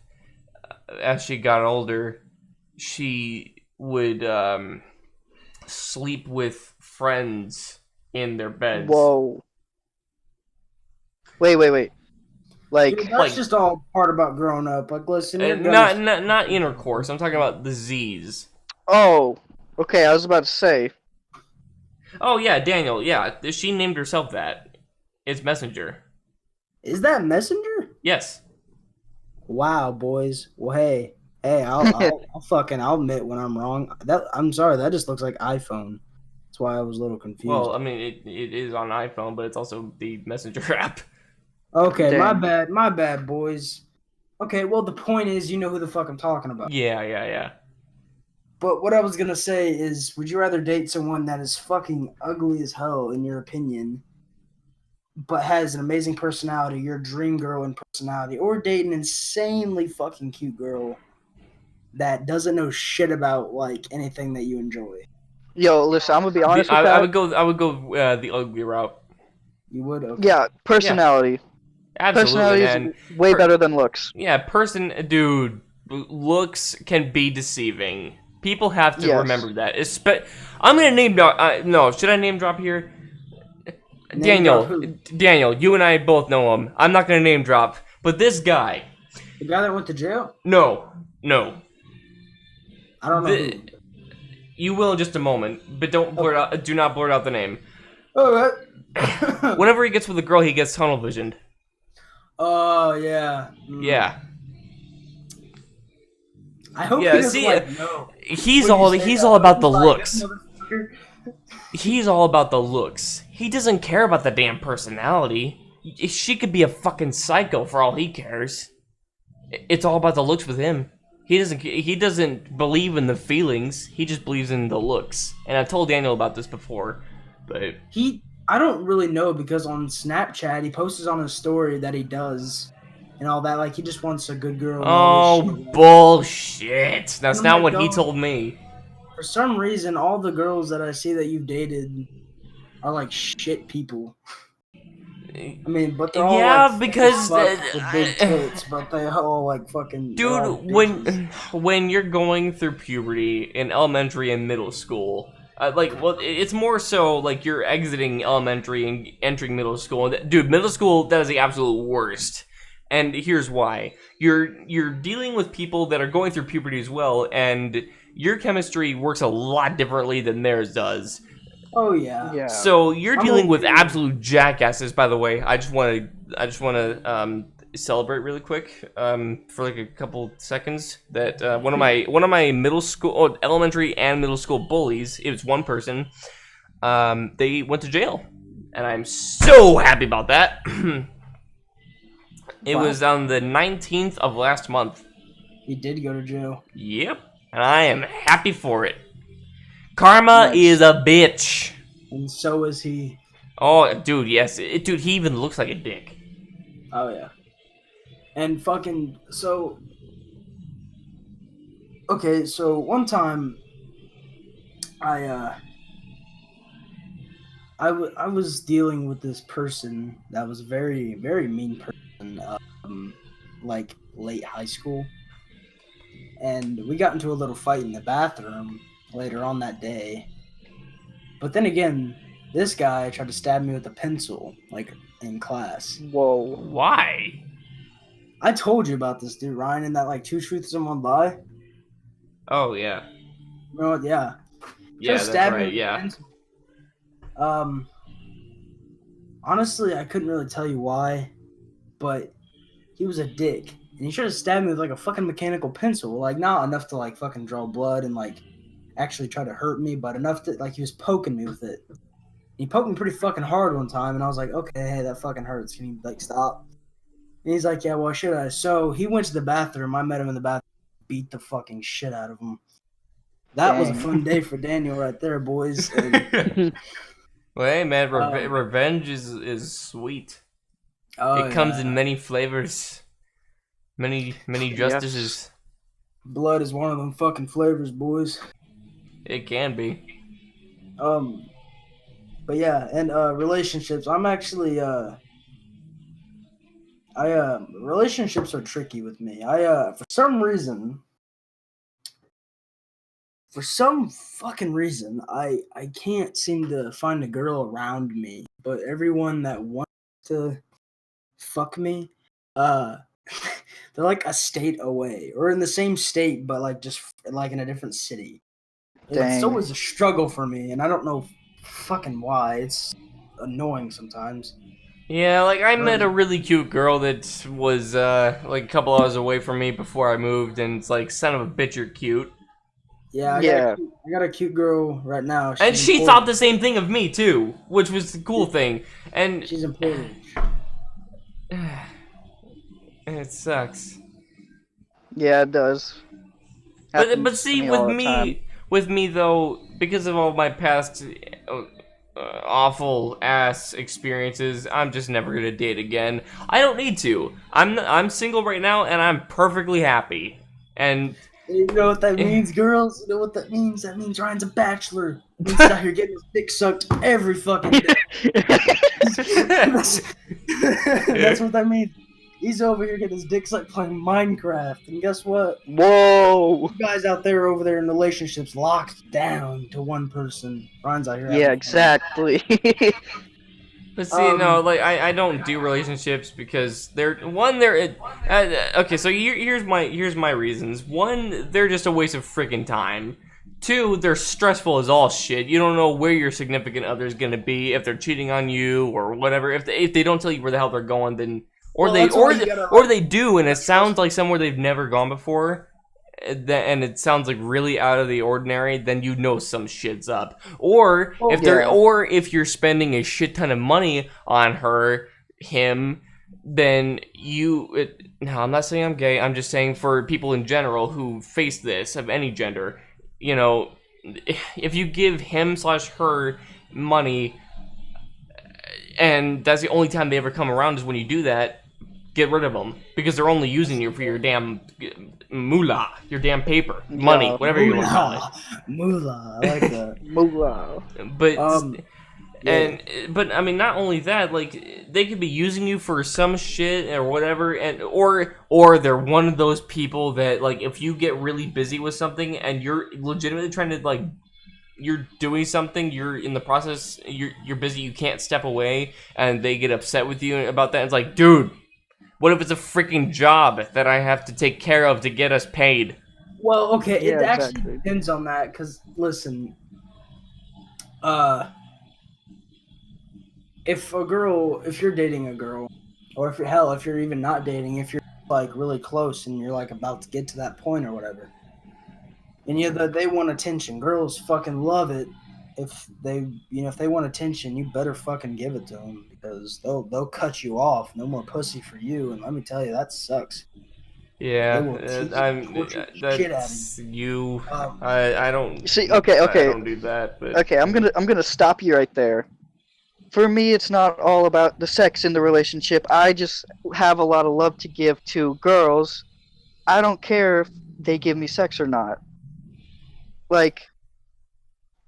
A: as she got older, she would sleep with friends in their beds.
B: Whoa. Wait. Like,
C: dude, that's just all part about growing up. Like, listen, you're
A: not intercourse. I'm talking about the Z's.
B: oh, okay. I was about to say.
A: Oh yeah, Daniel. Yeah, she named herself that. It's Messenger.
C: Is that Messenger?
A: Yes.
C: Wow, boys. Well, hey, I'll admit when I'm wrong. I'm sorry. That just looks like iPhone. That's why I was a little confused.
A: Well, I mean, it is on iPhone, but it's also the Messenger app.
C: Okay,
B: Damn.
C: my bad, boys. Okay, well, the point is, you know who the fuck I'm talking about.
A: Yeah.
C: But what I was gonna say is, would you rather date someone that is fucking ugly as hell, in your opinion, but has an amazing personality, your dream girl in personality, or date an insanely fucking cute girl that doesn't know shit about like anything that you enjoy.
B: Yo, listen, I'm gonna be honest with
A: I
B: that.
A: would go. The ugly route.
C: You would? Okay.
B: Yeah,
A: Yeah,
B: personality.
A: absolutely,
B: Personality is
A: man.
B: way better than looks.
A: Yeah, dude. Looks can be deceiving. People have to
B: Yes.
A: remember that. I'm gonna name drop. No, should I name drop here?
C: Name drop who?
A: Daniel, you and I both know him. I'm not gonna name drop, but this guy.
C: The guy that went to jail?
A: No.
C: I don't know who.
A: You will in just a moment, but don't blurt out. Do not blurt out the name.
C: All right.
A: Whenever he gets with a girl, he gets tunnel visioned.
C: Oh yeah.
A: Yeah.
C: I hope
A: Yeah,
C: he doesn't
A: see,
C: like no.
A: he's
C: When you say
A: he's
C: that,
A: all about the
C: like,
A: looks.
C: motherfucker.
A: He's all about the looks. He doesn't care about the damn personality. She could be a fucking psycho for all he cares. It's all about the looks with him. He doesn't believe in the feelings. He just believes in the looks. And I've told Daniel about this before, but
C: I don't really know because on Snapchat he posts on his story that he does and all that. Like he just wants a good girl and all this shit.
A: bullshit. That's
C: And I'm
A: not
C: like,
A: what he
C: dog,
A: told me.
C: for some reason, all the girls that I see that you've dated are like shit people. I mean, but they're all
A: Yeah,
C: like
A: because
C: fuck with big tits, but they all like fucking. they're all
A: dude,
C: bitches.
A: when you're going through puberty in elementary and middle school, it's more so like you're exiting elementary and entering middle school. Dude, middle school, that is the absolute worst. And here's why: you're dealing with people that are going through puberty as well, and your chemistry works a lot differently than theirs does.
C: Oh yeah.
B: Yeah.
A: So you're
C: I'm
A: dealing with
C: okay.
A: absolute jackasses. By the way, I just want to celebrate really quick for like a couple seconds that one of my middle school, elementary and middle school bullies. It was one person. They went to jail, and I'm so happy about that. It
C: Wow.
A: was on the 19th of last month.
C: He did go to jail.
A: Yep, and I am happy for it. Karma
B: Nice.
A: is a bitch.
C: And so is he.
A: Oh, dude, yes. Dude, he even looks like a dick.
C: Oh yeah. And fucking so. Okay, so one time, I was dealing with this person that was a very very mean person, like late high school, and we got into a little fight in the bathroom later on that day. But then again, this guy tried to stab me with a pencil, like in class.
B: Whoa.
A: Why?
C: I told you about this dude, Ryan, in that like two truths and one lie.
A: Oh, yeah.
C: You know what? Yeah.
A: Yeah,
C: Tried to
A: that's
C: stab me
A: right,
C: with a
A: yeah.
C: pencil. Honestly, I couldn't really tell you why, but he was a dick, and he tried to stab me with like a fucking mechanical pencil, like not enough to like fucking draw blood and like actually try to hurt me, but enough to like he was poking me with it. He poked me pretty fucking hard one time, and I was like, okay, hey, that fucking hurts. Can you like stop? And he's like, yeah, well, should I? So he went to the bathroom. I met him in the bathroom, beat the fucking shit out of him. That was a
B: Dang.
C: fun day for Daniel right there, boys. And,
A: Well, hey, man, revenge is sweet.
C: oh,
A: It comes
C: yeah.
A: in many flavors. Many justices.
C: Blood is one of them fucking flavors, boys.
A: It can be.
C: But yeah, and relationships. I'm actually relationships are tricky with me. For some fucking reason, I can't seem to find a girl around me. But everyone that wants to fuck me, they're like a state away or in the same state, but like just like in a different city. It's
B: Dang.
C: always a struggle for me, and I don't know fucking why. It's annoying sometimes.
A: Yeah, like I met a really cute girl that was like a couple hours away from me before I moved, and it's like, son of a bitch, you're cute.
C: Yeah,
B: Yeah.
C: I got a cute girl right now.
A: And
C: She's
A: she
C: in
A: thought
C: Portland.
A: the same thing of me too, which was the cool thing. And
C: She's in Portland.
A: it sucks.
B: Yeah, it does.
A: But
B: Happens to
A: see,
B: all the time.
A: with me though, because of all my past awful ass experiences, I'm just never gonna date again. I don't need to. I'm single right now, and I'm perfectly happy. And
C: You know what that means, girls? You know what that means? That means Ryan's a bachelor. He's out here getting his dick sucked every fucking day. that's, that's what that means. He's over here getting his dick sucked playing Minecraft. And guess what?
B: Whoa.
C: You guys out there over there in relationships locked down to one person. Ryan's out here
B: Yeah,
C: having
B: exactly.
A: But see, no, like I don't do relationships because they're okay. So here's my reasons. One, they're just a waste of freaking time. Two, they're stressful as all shit. You don't know where your significant other is gonna be, if they're cheating on you or whatever. If they don't tell you where the hell they're going, then or
C: Well,
A: they
C: that's why you gotta,
A: or they do, and it sounds like somewhere they've never gone before. And it sounds like really out of the ordinary, then you know some shit's up. Or if they're
B: yeah.
A: or if you're spending a shit ton of money on him, then no, I'm not saying I'm gay. I'm just saying for people in general who face this of any gender, you know, if you give him/her money, and that's the only time they ever come around is when you do that, get rid of them because they're only using you for your damn moolah, your damn paper, money,
B: Yeah,
A: whatever you want to call it.
C: Moolah. I like that.
B: Moolah.
A: But
C: Yeah.
A: but I mean, not only that, like they could be using you for some shit or whatever, and or they're one of those people that like if you get really busy with something and you're legitimately trying to like you're doing something, you're in the process, you're busy, you can't step away, and they get upset with you about that. It's like, dude, what if it's a freaking job that I have to take care of to get us paid?
C: Well, okay,
B: Yeah,
C: it actually
B: exactly.
C: depends on that. Cause listen, if you're dating a girl, or if you're even not dating, if you're like really close and you're like about to get to that point or whatever, and they want attention. Girls fucking love it. If they want attention, you better fucking give it to them because they'll cut you off. No more pussy for you, and let me tell you, that sucks. They
A: Yeah,
C: will tease and
A: I'm.
C: torture the shit out of you.
A: That's you.
C: Um,
A: I don't.
B: See, okay,
A: I
B: okay,
A: don't do that. But
B: okay. I'm gonna stop you right there. For me, it's not all about the sex in the relationship. I just have a lot of love to give to girls. I don't care if they give me sex or not. Like,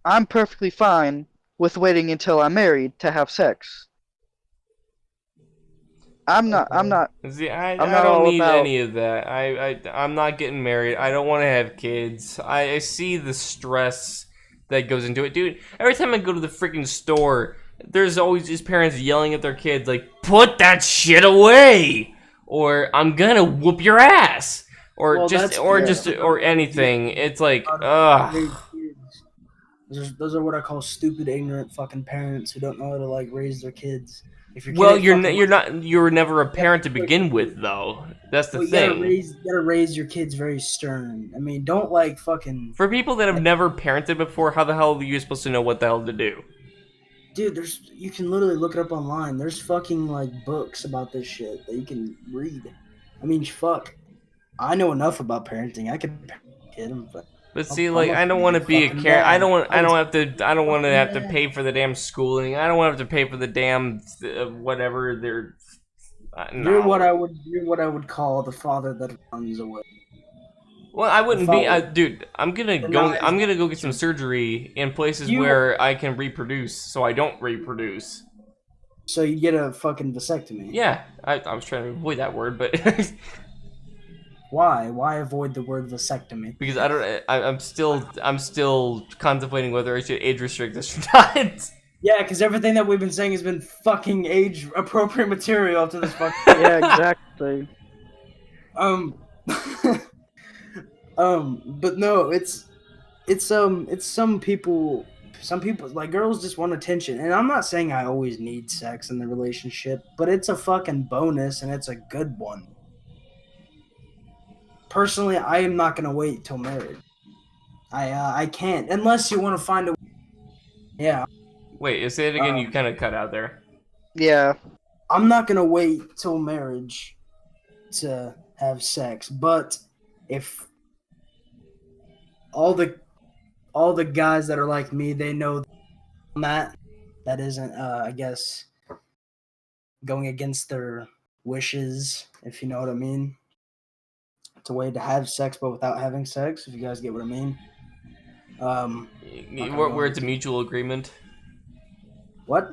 B: I'm perfectly fine with waiting until I'm married to have sex. I'm not. I'm
C: okay.
B: not.
A: see,
B: I'm
A: I
B: not
A: don't
B: all
A: need
B: about.
A: any of that. I'm not getting married. I don't want to have kids. I see the stress that goes into it, dude. Every time I go to the freaking store, there's always these parents yelling at their kids like, "Put that shit away," or "I'm gonna whoop your ass," or
C: Well,
A: just
C: that's
A: or
B: Yeah.
C: because
A: just
C: they don't
A: or
C: know how to
A: anything. It's like,
C: raise
A: ugh.
C: kids. Those are what I call stupid, ignorant fucking parents who don't know how to like raise their kids. If your kid
A: Well,
C: ain't fucking
A: you were never a
C: you have to
A: parent to
C: push
A: begin
C: it.
A: with, though. That's the
C: Well,
A: thing.
C: you gotta raise your kids very stern. I mean, don't like fucking
A: For people that have never parented before, how the hell are you supposed to know what the hell to do?
C: dude. You can literally look it up online. There's fucking like books about this shit that you can read. I mean, fuck. I know enough about parenting. I could parent a kid, but
A: But see,
C: I'm
A: like,
C: a
A: I don't
C: pretty
A: want to
C: good
A: be a
C: fucking
A: care.
C: dad.
A: I don't have I don't want to
C: Fucking
A: have to
C: dad.
A: pay for the damn schooling. I don't want to have to pay for the damn whatever they're. No.
C: You're what I would call the father that runs away.
A: Well, I
C: The
A: wouldn't be,
C: father
A: dude. I'm gonna go.
C: denies
A: I'm
C: the
A: gonna go get some
C: children.
A: surgery in places
C: You
A: where I can reproduce, so I don't reproduce.
C: so you get a fucking vasectomy.
A: Yeah, I was trying to avoid that word, but
C: Why? Why avoid the word vasectomy?
A: because I don't. I'm still contemplating whether I should age restrict this or not.
C: Yeah, because everything that we've been saying has been fucking age appropriate material up to this fucking.
B: Yeah, exactly.
C: Um, but no, it's some people. Some people like girls just want attention, and I'm not saying I always need sex in the relationship, but it's a fucking bonus and it's a good one. Personally, I am not gonna wait till marriage. I can't unless you want to find a yeah.
A: Wait, say it again. You
C: Um,
A: kind of cut out there.
B: Yeah.
C: I'm not gonna wait till marriage to have sex, but if all the all the guys that are like me, they know that isn't I guess going against their wishes, if you know what I mean, It's a way to have sex but without having sex. If you guys get what I mean.
A: Where it's a mutual agreement.
C: What?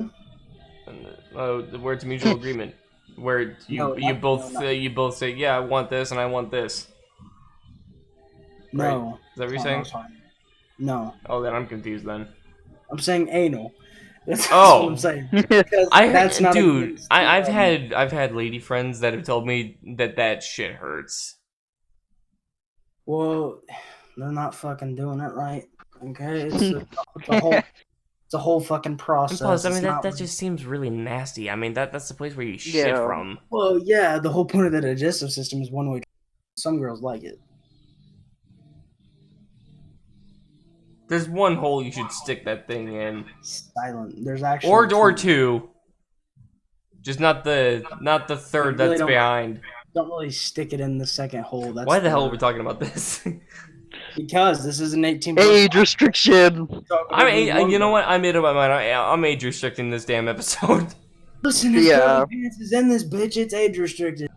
A: Where it's a mutual agreement, where you both say, yeah, I want this and I want this. Right?
C: No.
A: Is that what you're saying?
C: No.
A: Oh, then I'm confused then.
C: I'm saying anal. That's
A: Oh.
C: what I'm saying. Because that's not
A: dude. I've had lady friends that have told me that shit hurts.
C: Well, they're not fucking doing it right. Okay, it's a whole fucking process.
A: And plus, I mean that just seems really nasty. I mean that's the place where you shit from.
C: Well, yeah, the whole point of the digestive system is one way. Some girls like it.
A: There's one hole you should stick that thing in.
C: Silent. There's actually
A: or two. Just not the third
C: really
A: that's behind.
C: Don't really stick it in the second hole. That's
A: why the hell are we talking about this?
C: Because this is an 18
B: age restriction.
A: I mean, you know what? I made up my mind. I'm age restricting this damn episode.
C: Listen, if pants is in this bitch, it's age restricted.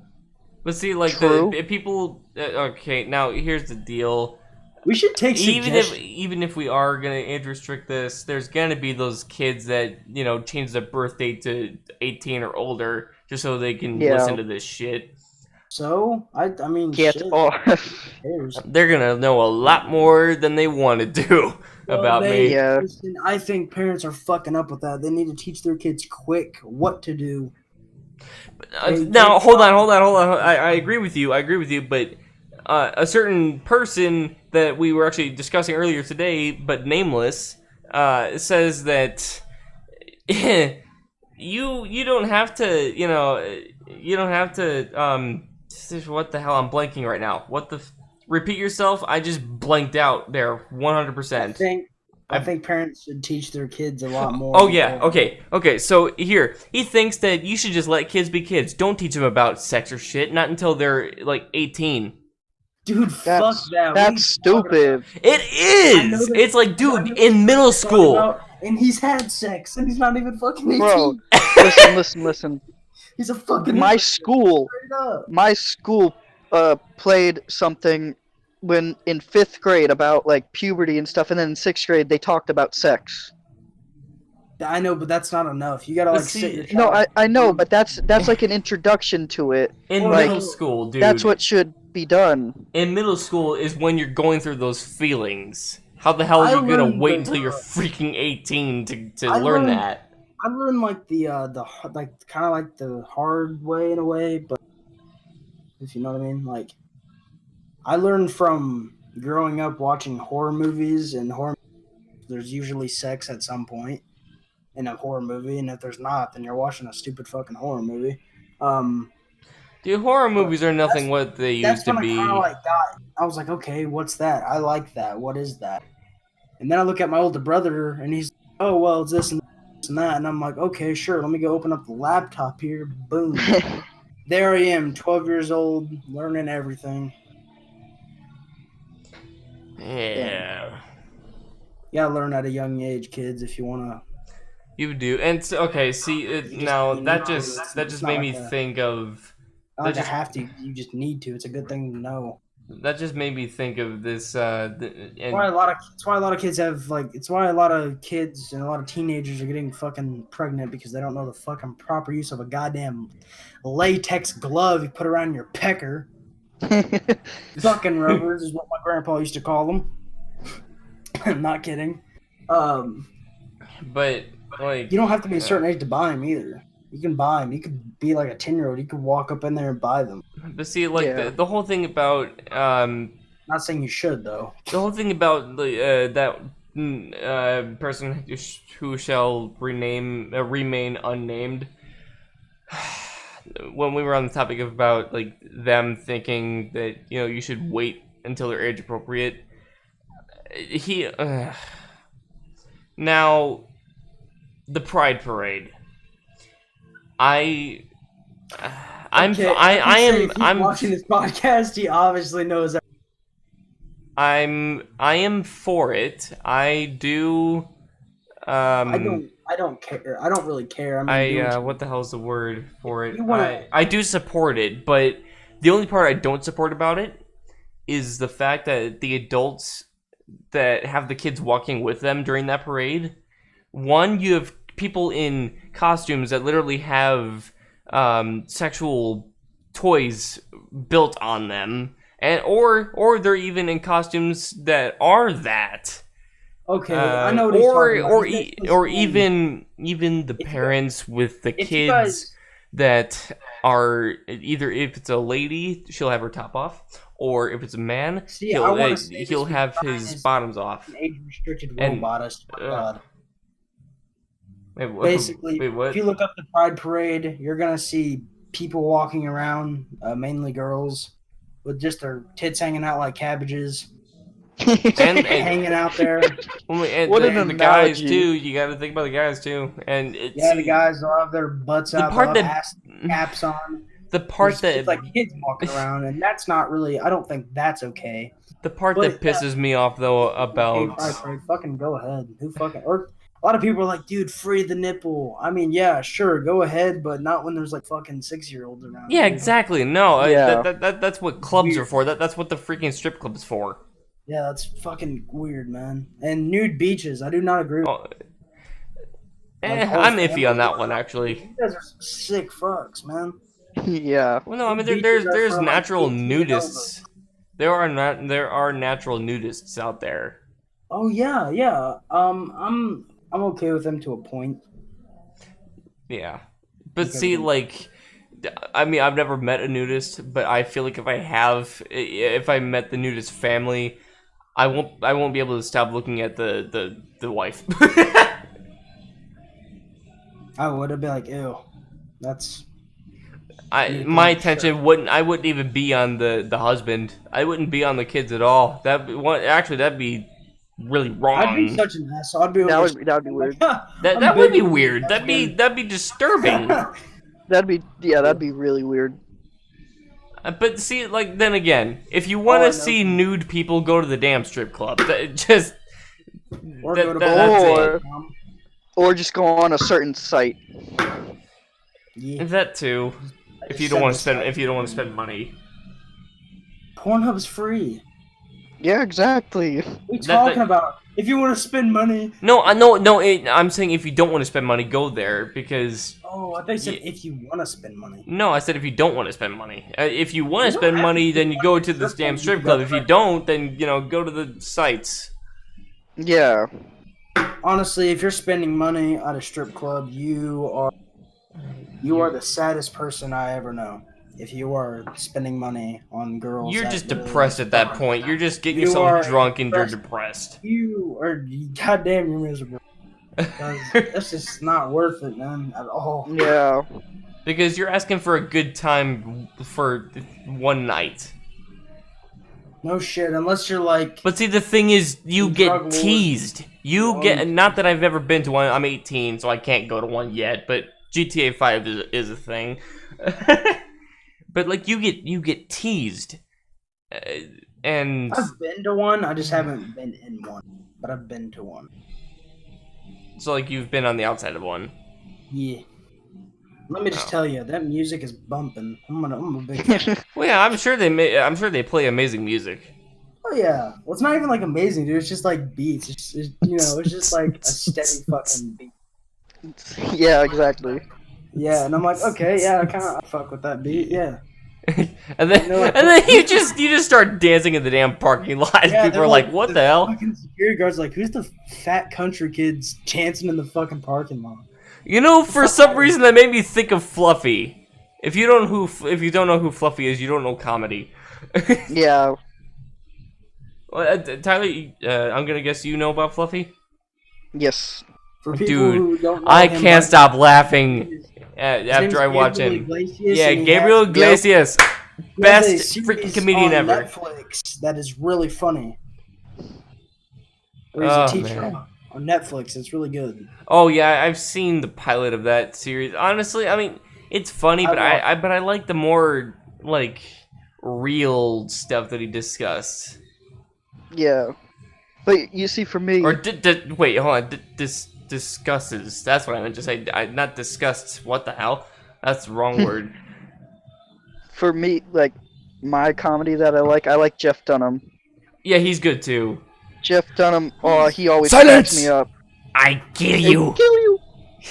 A: But see, like the people. Okay, now here's the deal.
C: We should take
A: even if we are gonna age restrict this, there's gonna be those kids that change their birth date to 18 or older just so they can listen to this shit.
C: So I mean,
B: get off.
C: They're
A: gonna know a lot more than they want to do about me.
B: Yeah.
C: Listen, I think parents are fucking up with that. They need to teach their kids quick what to do.
A: Now hold on. I agree with you, but a certain person that we were actually discussing earlier today, but nameless, says that you don't have to what the hell, I'm blanking right now. Repeat yourself. I just blanked out there 100%.
C: I think parents should teach their kids a lot more.
A: Oh yeah, okay. So here, he thinks that you should just let kids be kids. Don't teach them about sex or shit. Not until they're like 18.
C: Dude, fuck that.
B: That's stupid.
A: It is. It's like, dude, in middle school.
C: And he's had sex, and he's not even fucking 18.
B: Bro, listen.
C: He's a fucking.
B: My school played something when in 5th grade about like puberty and stuff, and then in 6th grade they talked about sex.
C: I know, but that's not enough. You gotta like sit your child.
B: No, I know, but that's like an introduction to it.
A: In middle school, dude.
B: That's what should be done.
A: In middle school is when you're going through those feelings. How the hell are you gonna wait until you're freaking 18 to learn that?
C: I learned like the kind of like the hard way in a way, but if you know what I mean, like I learned from growing up watching horror movies, and there's usually sex at some point in a horror movie, and if there's not, then you're watching a stupid fucking horror movie.
A: Dude, horror movies are nothing what they used to be.
C: I was like, okay, what's that? I like that. What is that? And then I look at my older brother, and he's, oh well, it's this and that, and I'm like, okay, sure. Let me go open up the laptop here. Boom. There I am, 12 years old, learning everything.
A: Yeah.
C: You gotta learn at a young age, kids, if you wanna.
A: You do, and okay. See, that just made me think of.
C: Not like I have to. You just need to. It's a good thing to know.
A: That just made me think of this.
C: It's why a lot of kids have like. It's why a lot of kids and a lot of teenagers are getting fucking pregnant because they don't know the fucking proper use of a goddamn latex glove you put around your pecker. Fucking rubbers is what my grandpa used to call them. I'm not kidding.
A: But like,
C: you don't have to be a certain age to buy them either. You can buy them. You could be like a 10-year-old. You could walk up in there and buy them.
A: But see, like the whole thing about
C: not saying you should though.
A: The whole thing about that person who shall remain unnamed. When we were on the topic of about like them thinking that you should wait until they're age appropriate. Now, the Pride Parade. I'm
C: watching this podcast. He obviously knows that.
A: I am for it. I do.
C: I don't care. I don't really care. I mean,
A: what the hell's the word for it? I do support it, but the only part I don't support about it is the fact that the adults that have the kids walking with them during that parade, one, you have people in costumes that literally have sexual toys built on them, and or they're even in costumes that are that.
C: Okay, I know what he's talking about.
A: Or even the parents with the
C: if you
A: kids
C: guys-
A: that are either, if it's a lady, she'll have her top off, or if it's a man,
C: See, I wanna say this
A: he'll have
C: because
A: his
C: it's
A: bottoms off.
C: An age-restricted
A: And-
C: robot, I swear to God.
A: Wait,
C: Basically,
A: wait, what?
C: if you look up the Pride Parade, you're gonna see people walking around, mainly girls, with just their tits hanging out like cabbages,
A: And
C: hanging out there.
A: and
B: What
A: the
B: an
A: guys
B: analogy.
A: too. You got to think about the guys too. And
C: Yeah, the guys will have their butts
A: the
C: out,
A: part
C: they'll have
A: that-
C: ass caps on.
A: the part
C: There's
A: that
C: just, like kids walking around, and that's not really. I don't think that's okay.
A: the part
C: but
A: that pisses me off though
C: Hey,
A: about
C: Pride Parade, fucking go ahead. Who fucking or a lot of people are like, dude, free the nipple. I mean, yeah, sure, go ahead, but not when there's like fucking 6-year-olds around.
A: yeah,
C: dude.
A: exactly. No,
B: Yeah.
A: that's what clubs are
C: Weird.
A: for. That's what the freaking strip club is for.
C: Yeah, that's fucking weird, man. And nude beaches, I do not agree with.
A: Oh,
C: Like, whole
A: I'm iffy
C: family.
A: on that one actually.
C: You guys are some sick fucks, man.
B: Yeah.
A: Well, no, I mean
C: Beaches are
A: there's
C: for, like,
A: natural
C: 18 and
A: nudists. There are natural nudists out there.
C: Oh yeah, yeah. I'm okay with them to a point.
A: Yeah, but
C: Okay,
A: see,
C: then.
A: like, I mean, I've never met a nudist, but I feel like if I met the nudist family, I won't be able to stop looking at the wife.
C: I would have been like, ew, that's
A: My attention I wouldn't even be on the husband. I wouldn't be on the kids at all. That'd be really wrong.
C: I'd be such an ass. I'd be
B: That
C: over-
B: would be weird.
A: that would be weird. That'd be disturbing.
B: That'd be really weird.
A: But see, like, then again, if you want
C: I know.
A: to see nude people, go to the damn strip club. Just
C: Or
A: that-
C: go to
A: that's
B: Or-
A: it.
B: Or just go on a certain site.
C: Yeah.
A: That too. If you don't want to spend money.
C: Pornhub's free.
B: Yeah, exactly.
C: What are you
A: That-
C: talking about? If you want to spend money.
A: No, I'm saying if you don't want to spend money, go there because.
C: Oh, I thought you said if you want to spend money.
A: No, I said if you don't want to spend money. If you want
C: You
A: to
C: don't
A: spend
C: have
A: money,
C: to
A: then you go to the damn strip club. If you
C: right.
A: don't, then go to the sites.
B: Yeah.
C: Honestly, if you're spending money at a strip club, you are the saddest person I ever know. If you are spending money on girls,
A: You're
C: that
A: just
C: literally
A: depressed at that
C: are-
A: point. You're just getting
C: You
A: yourself
C: are
A: drunk and you're
C: depressed.
A: depressed.
C: You are goddamn, you're miserable. That's just not worth it, man, at all.
B: Yeah.
A: Because you're asking for a good time for one night.
C: No shit, unless you're like,
A: But see, the thing is, you
C: Drug
A: get
C: lord.
A: teased. You
C: Oh,
A: get,
C: you-
A: not that I've ever been to one. I'm 18, so I can't go to one yet. But GTA 5 is a thing. But like, you get teased, and
C: I've been to one, I just haven't been in one, but I've been to one.
A: so like you've been on the outside of one.
C: Yeah. Let me just
A: Oh.
C: tell you, that music is bumping. I'm a big fan.
A: Well, yeah, I'm sure I'm sure they play amazing music.
C: Oh yeah. Well, it's not even like amazing, dude. It's just like beats. It's just like a steady fucking beat.
B: Yeah, exactly.
C: Yeah, and I'm like, okay, yeah, I kind of fuck with that beat. Yeah.
A: And then
C: they're like,
A: and then you just start dancing in the damn parking lot.
C: Yeah,
A: People
C: they're
A: are like, "What the hell?"
C: Fucking security guards like, who's the fat country kids chancing in the fucking parking lot?
A: You know, for some reason that made me think of Fluffy. If you don't know who Fluffy is, you don't know comedy.
B: Yeah.
A: Well, Tyler, I'm gonna guess you know about Fluffy.
B: Yes.
C: For people
A: Dude,
C: who don't know
A: I
C: him,
A: can't
C: like,
A: stop laughing
C: his
A: after I
C: name's
A: watch
C: Gabriel
A: him.
C: Iglesias,
A: Yeah,
C: and he
A: Gabriel
C: has-
A: Iglesias,
C: he has a
A: best
C: series
A: freaking comedian
C: on
A: ever.
C: Netflix that is really funny. Where he's
A: Oh,
C: a teacher
A: man.
C: on Netflix. It's really good.
A: Oh yeah, I've seen the pilot of that series. Honestly, I mean, it's funny, but I like the more like real stuff that he discussed.
B: Yeah. But you see, for me,
A: Or wait, hold on, discusses. That's what I meant to say. Not discussed. What the hell? That's the wrong word.
B: for me, like, my comedy that I like Jeff Dunham.
A: Yeah, he's good too.
B: Jeff Dunham, oh, he always cracks me up.
A: I kill
B: They
A: you.
B: kill you.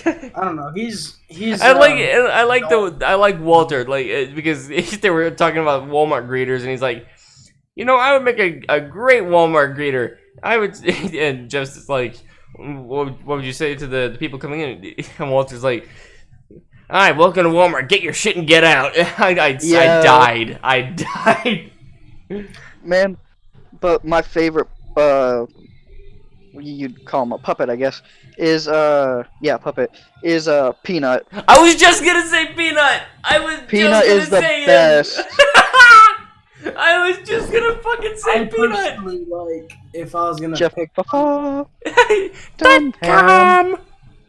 C: I don't know. He's
A: I like Walter because they were talking about Walmart greeters and he's like, you know, I would make a great Walmart greeter. I would, and Jeff's like, what would you say to the people coming in? And Walter's like, all right, welcome to Walmart. Get your shit and get out. I died. I died.
B: Man, but my favorite, you'd call him a puppet, I guess, is, puppet, is, Peanut.
A: I was just gonna say Peanut. I was
B: Peanut
A: just
B: is
A: gonna
B: the
A: say
B: best.
A: him. I was just gonna fucking say
C: I
A: Peanut.
C: personally like if I was gonna
B: Jeff
C: pick
B: Papa.
A: Dun com.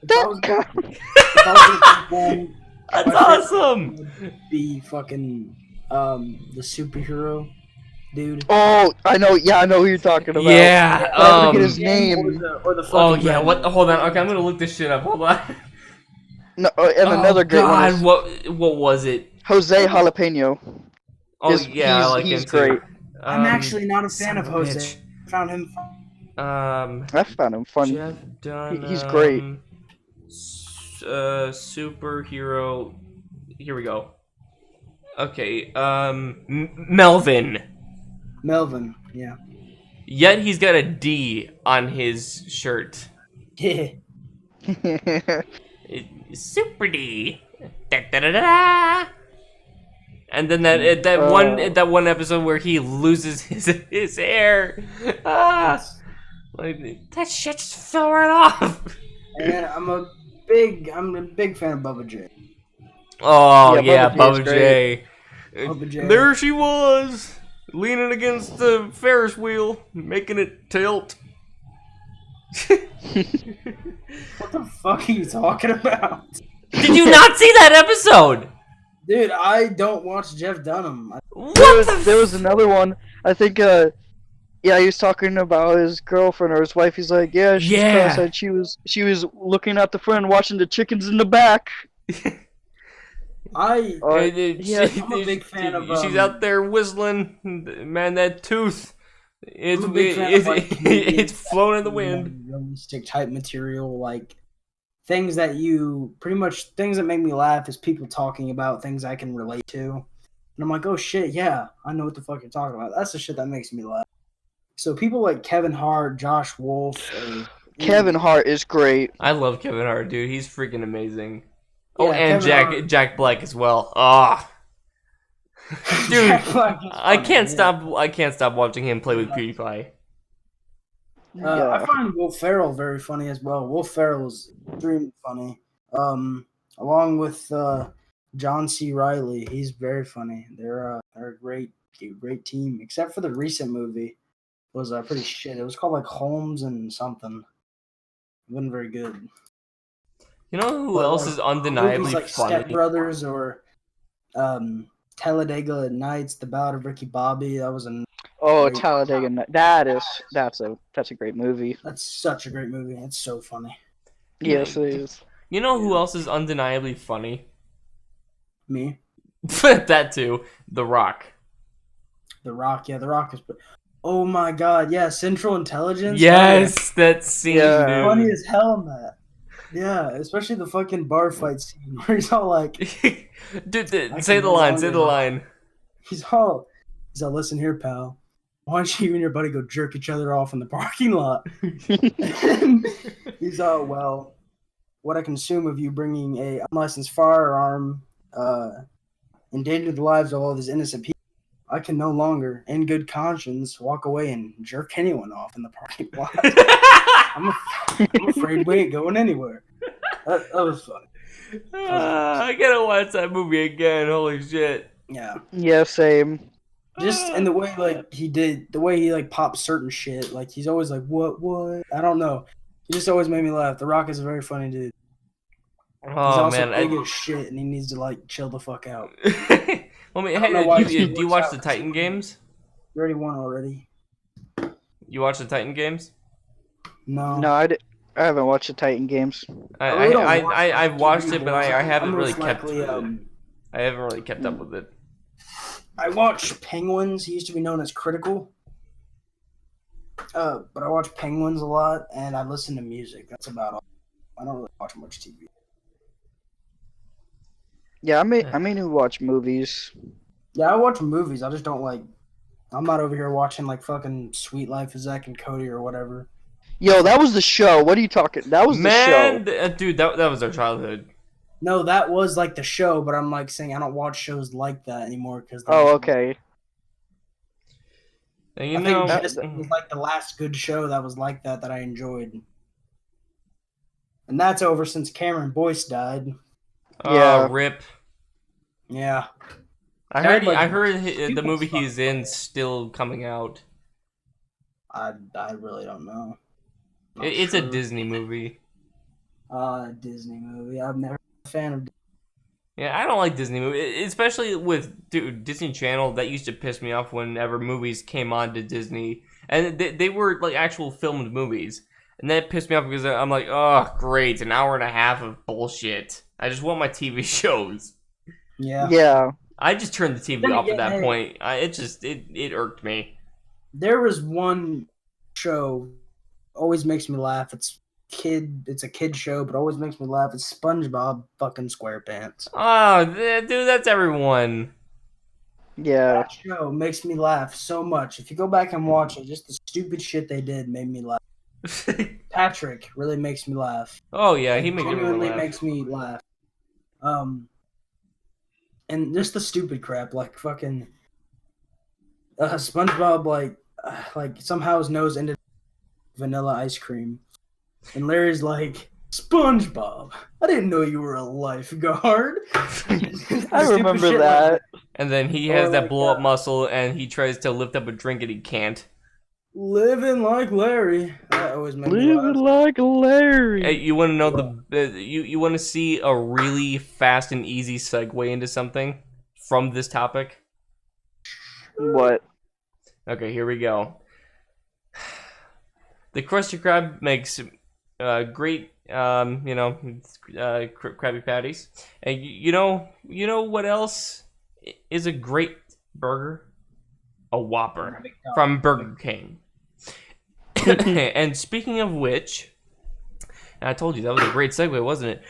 C: if I was gonna pick one,
A: That's
C: my favorite
A: awesome.
C: would be fucking the superhero dude.
B: Oh, I know who you're talking about.
A: Yeah.
B: I forget his name.
C: Or the
A: Oh
C: fucking
A: yeah.
C: red
A: What?
C: one.
A: Hold on. Okay, I'm gonna look this shit up. Hold on.
B: No, and another great one is
A: What was it?
B: Jose Jalapeno.
A: Oh yeah, I like
B: he's
A: him too.
B: great.
C: I'm actually not a fan
A: son
C: of
A: of a
C: Jose.
A: bitch.
C: I found him fun.
B: I found him fun.
A: Jeff Dunham,
B: He's great.
A: Superhero. Here we go. Okay. Melvin.
C: Melvin, yeah.
A: Yet he's got a D on his shirt.
C: Yeah.
A: Super D. Da, da, da, da. And then that one episode where he loses his hair. Like that shit just fell right off.
C: And then I'm a big fan of Bubba J.
A: Oh
B: Yeah,
A: yeah,
B: Bubba
A: Bubba J.
C: Bubba J.
A: There she was, leaning against the Ferris wheel, making it tilt.
C: What the fuck are you talking about?
A: Did you not see that episode?
C: Dude, I don't watch Jeff Dunham.
B: There was another one. I think. He was talking about his girlfriend or his wife. He's like, yeah, she's cross-eyed. She was looking at the front, watching the chickens in the back.
C: I'm a big fan of.
A: She's out there whistling. Man, that tooth. It's
C: I'm a big fan of, like,
A: it's flown in the wind.
C: Realistic type material, like things that make me laugh is people talking about things I can relate to, and I'm like, oh shit, yeah, I know what the fuck you're talking about. That's the shit that makes me laugh. So people like Kevin Hart, Josh Wolf.
B: Kevin Hart is great.
A: I love Kevin Hart, dude. He's freaking amazing.
C: Yeah,
A: Oh, and Jack Black as well. Ah, dude, I can't stop watching him play with PewDiePie.
C: I find Will Ferrell very funny as well. Will Ferrell is extremely funny. Along with John C. Reilly, he's very funny. They're a great team, except for the recent movie. Was pretty shit. It was called like Holmes and something. It wasn't very good.
A: You know who else is undeniably
C: movies like
A: funny?
C: Step Brothers or Talladega Nights, The Ballad of Ricky Bobby. That was
B: Talladega Nights. That's a great movie.
C: That's such a great movie. It's so funny.
B: Yes, it is.
A: You know who else is undeniably funny?
C: Me.
A: That too. The Rock.
C: The Rock. Yeah, The Rock is. Oh my god, yeah, Central Intelligence.
A: Yes, that scene,
B: Yeah.
A: dude.
C: Funny as hell in that. Yeah, especially the fucking bar fight scene where he's all like,
A: Dude, say the line.
C: He's all, listen here, pal. Why don't you and your buddy go jerk each other off in the parking lot? And he's all, well, what I can assume of you bringing a unlicensed firearm endangered the lives of all these innocent people, I can no longer, in good conscience, walk away and jerk anyone off in the parking lot. I'm afraid we ain't going anywhere. That was funny.
A: I gotta watch that movie again. Holy shit.
C: Yeah.
B: Yeah, same.
C: Just in the way he pops certain shit. Like he's always like, what? I don't know. He just always made me laugh. The Rock is a very funny dude. He's also big as shit, and he needs to like chill the fuck out.
A: Well, do you watch the Titan games?
C: You already won already.
A: You watch the Titan games?
B: No, I haven't watched the Titan games.
A: I've watched it, but I haven't really kept.
C: Likely,
A: I haven't really kept up with it.
C: I watch Penguins. He used to be known as Critical. But I watch Penguins a lot, and I listen to music. That's about all. I don't really watch much TV.
B: Yeah, I mainly watch movies.
C: Yeah, I watch movies. I just don't like. I'm not over here watching like fucking Sweet Life of Zack and Cody or whatever.
B: Yo, that was the show. What are you talking? That was the show.
A: Man, dude, that was our childhood.
C: No, that was like the show, but I'm like saying I don't watch shows like that anymore because
B: Oh, okay.
A: And you
C: I think
A: know,
B: That-
C: Jesse was like the last good show that was like that I enjoyed. And that's over since Cameron Boyce died.
B: Yeah.
A: Rip.
C: Yeah.
A: I
C: Died,
A: heard.
C: like,
A: I heard the
C: stupid
A: movie
C: stuff,
A: he's in
C: but-
A: still coming out.
C: I really don't know. Not
A: It's a
C: sure.
A: Disney movie.
C: Disney movie. I've never been a fan of.
A: Yeah, I don't like Disney movies, especially with Disney Channel. That used to piss me off whenever movies came on to Disney, and they were like actual filmed movies, and that pissed me off because I'm like, oh, great, an hour and a half of bullshit. I just want my TV shows.
C: Yeah.
B: Yeah.
A: I just turned the TV
C: Then
A: off at
C: again,
A: that
C: hey.
A: point. It irked me.
C: There was one show always makes me laugh. It's a kid show, but always makes me laugh. It's SpongeBob fucking SquarePants.
A: Oh, dude, that's everyone.
B: Yeah.
C: That show makes me laugh so much. If you go back and watch it, just the stupid shit they did made me laugh. Patrick really makes me laugh.
A: Oh yeah, he
C: Like,
A: makes everyone
C: genuinely
A: laugh.
C: makes me laugh. And just the stupid crap, like fucking SpongeBob, like somehow his nose ended up vanilla ice cream, and Larry's like, SpongeBob, I didn't know you were a lifeguard.
B: I remember that.
A: And then he
C: Or
A: has that
C: like,
A: blow up muscle, and he tries to lift up a drink, and he can't.
C: Living like Larry. That always made me
B: Living
C: laugh.
B: like a Larry.
A: Hey, you want to know you want to see a really fast and easy segue into something from this topic?
B: What?
A: Okay, here we go. The Krusty Krab makes great, Krabby Patties, and you know what else is a great burger? A Whopper from Burger King. And speaking of which, I told you that was a great segue, wasn't it?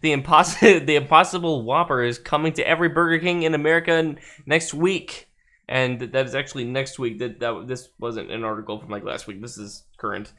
A: The Impossible Whopper is coming to every Burger King in America next week, and that is actually next week. This wasn't an article from like last week. This is current.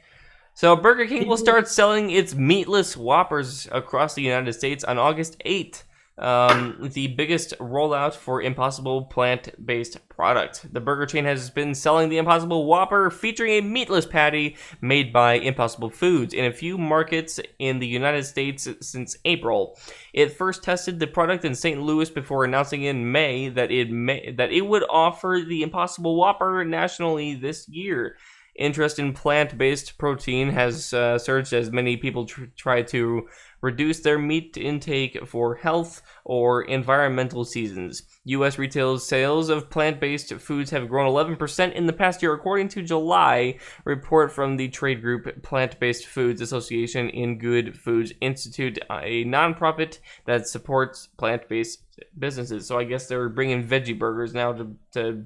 A: So Burger King will start selling its meatless Whoppers across the United States on August 8th. The biggest rollout for Impossible plant-based product. The burger chain has been selling the Impossible Whopper featuring a meatless patty made by Impossible Foods in a few markets in the United States since April. It first tested the product in St. Louis before announcing in May that it would offer the Impossible Whopper nationally this year. Interest in plant-based protein has surged as many people try to reduce their meat intake for health or environmental reasons. U.S. retail sales of plant-based foods have grown 11% in the past year, according to July report from the trade group Plant-Based Foods Association in Good Foods Institute, a nonprofit that supports plant-based businesses. So I guess they're bringing veggie burgers now to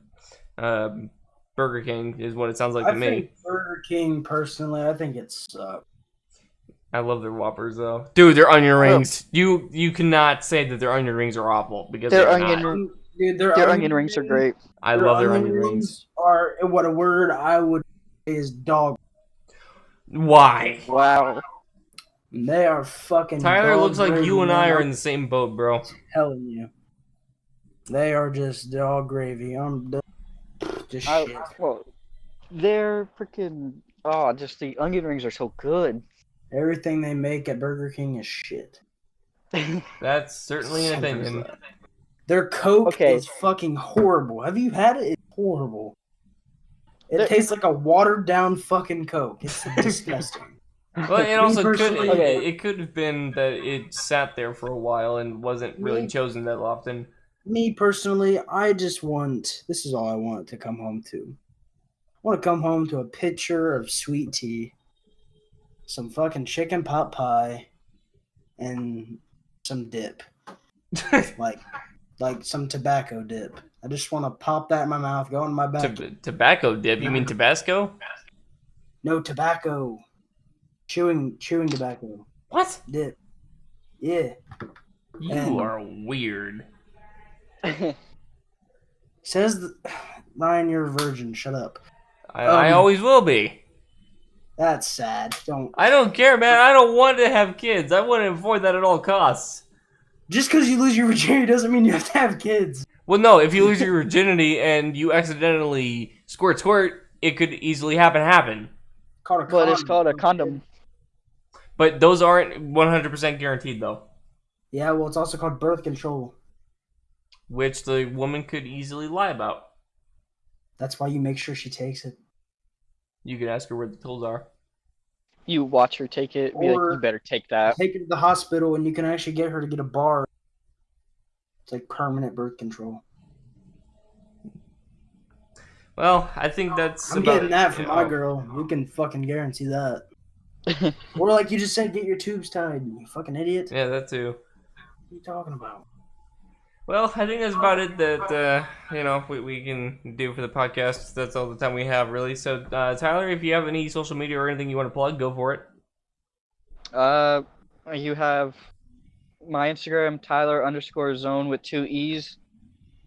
A: Burger King, is what it sounds like to me.
C: I think Burger King, personally, I think it's
A: I love their Whoppers though, dude. Their onion rings. You cannot say that their onion rings are awful because
B: Their
A: they're
B: onion
A: not.
C: dude,
B: Their onion rings are great.
A: I love their onion rings.
C: Are what a word I would say is dog.
A: Why?
B: Wow.
C: They are fucking.
A: Tyler
C: dog
A: looks like
C: gravy,
A: you and I
C: man.
A: are in the same boat, bro.
C: I'm telling you, they are just dog gravy. Just shit.
B: Well, they're freaking. Oh, just the onion rings are so good.
C: Everything they make at Burger King is shit.
A: That's certainly an opinion.
C: Their Coke
B: Okay.
C: is fucking horrible. Have you had it? It's horrible. It
B: There-
C: tastes like a watered down fucking Coke. It's disgusting.
A: Well, it also could
C: personally-
A: it could have been that it sat there for a while and wasn't really
C: Me-
A: chosen that often.
C: Me personally, I just want. This is all I want to come home to. I want to come home to a pitcher of sweet tea, some fucking chicken pot pie, and some dip. Like like some tobacco dip. I just want to pop that in my mouth, go in my back.
A: Tobacco dip? You mean Tabasco?
C: No tobacco. Chewing tobacco.
A: What?
C: Dip. Yeah.
A: You are weird.
C: Says Ryan, you're a virgin. Shut up.
A: I always will be.
C: That's sad. Don't.
A: I don't care, man. I don't want to have kids. I want to avoid that at all costs.
C: Just because you lose your virginity doesn't mean you have to have kids.
A: Well, no. If you lose your virginity and you accidentally squirt, it could easily happen.
B: But it's called a condom.
A: But those aren't 100% guaranteed, though.
C: Yeah, well, it's also called birth control.
A: Which the woman could easily lie about.
C: That's why you make sure she takes it.
A: You could ask her where the tools are.
B: You watch her take it, be like, you better take that.
C: Take her to the hospital, and you can actually get her to get a bar. It's like permanent birth control.
A: Well, I think that's
C: I'm getting that for my girl. We can fucking guarantee that. Or like you just said, get your tubes tied, you fucking idiot.
A: Yeah, that too.
C: What are you talking about?
A: Well, I think that's about it that, we can do for the podcast. That's all the time we have, really. So, Tyler, if you have any social media or anything you want to plug, go for it.
B: You have my Instagram, Tyler_Zone with 2 E's.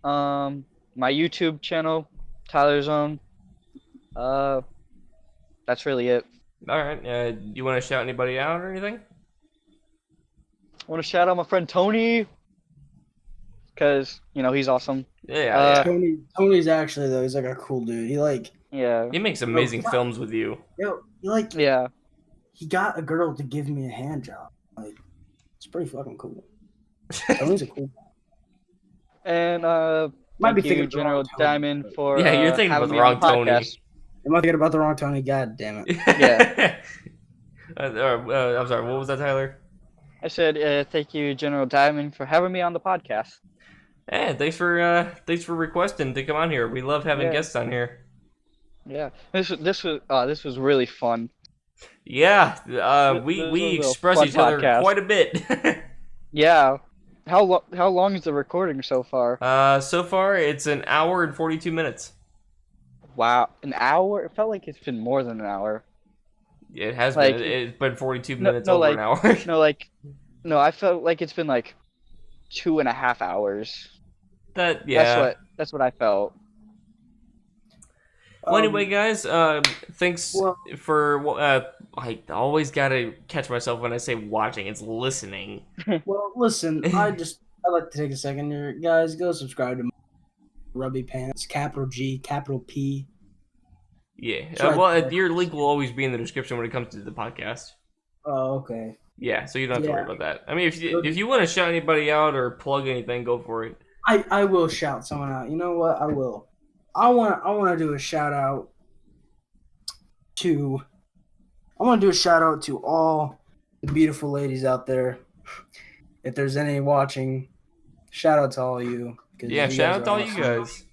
B: My YouTube channel, Tyler Zone. That's really it.
A: All right. You want to shout anybody out or anything?
B: I want to shout out my friend Tony. Because, he's awesome.
A: Yeah.
C: Tony's actually, though, he's like a cool dude.
A: He makes amazing films with you.
B: Yeah.
C: He got a girl to give me a hand job. Like, it's pretty fucking cool. Tony's a cool guy.
B: And,
C: Might be
B: thank you,
C: thinking
B: General Diamond, for
A: Yeah, you're thinking about the wrong Tony.
C: Am I thinking about the wrong Tony? God damn it.
B: Yeah.
A: I'm sorry, what was that, Tyler?
B: I said, thank you, General Diamond, for having me on the podcast.
A: Hey, thanks for requesting to come on here. We love having guests on here.
B: Yeah, this was really fun.
A: Yeah, we express each other quite a bit.
B: Yeah, how long is the recording so far?
A: So far it's an hour and 42 minutes.
B: Wow, an hour? It felt like it's been more than an hour.
A: It has been. It's been 42 minutes over an hour.
B: No, I felt like it's been like 2.5 hours. That's what I felt.
A: Well, anyway, guys, thanks for. I always gotta catch myself when I say watching. It's listening.
C: Well, listen, I'd like to take a second here, guys. Go subscribe to Rubby Pants, capital G, capital P.
A: Yeah. Your link will always be in the description when it comes to the podcast.
C: Oh, okay.
A: Yeah, so you don't have to worry about that. I mean, if you want to shout anybody out or plug anything, go for it.
C: I will shout someone out. You know what? I will. I want to do a shout out to. I want to do a shout out to all the beautiful ladies out there. If there's any watching, shout out to all of you.
A: Yeah, shout out to all you guys.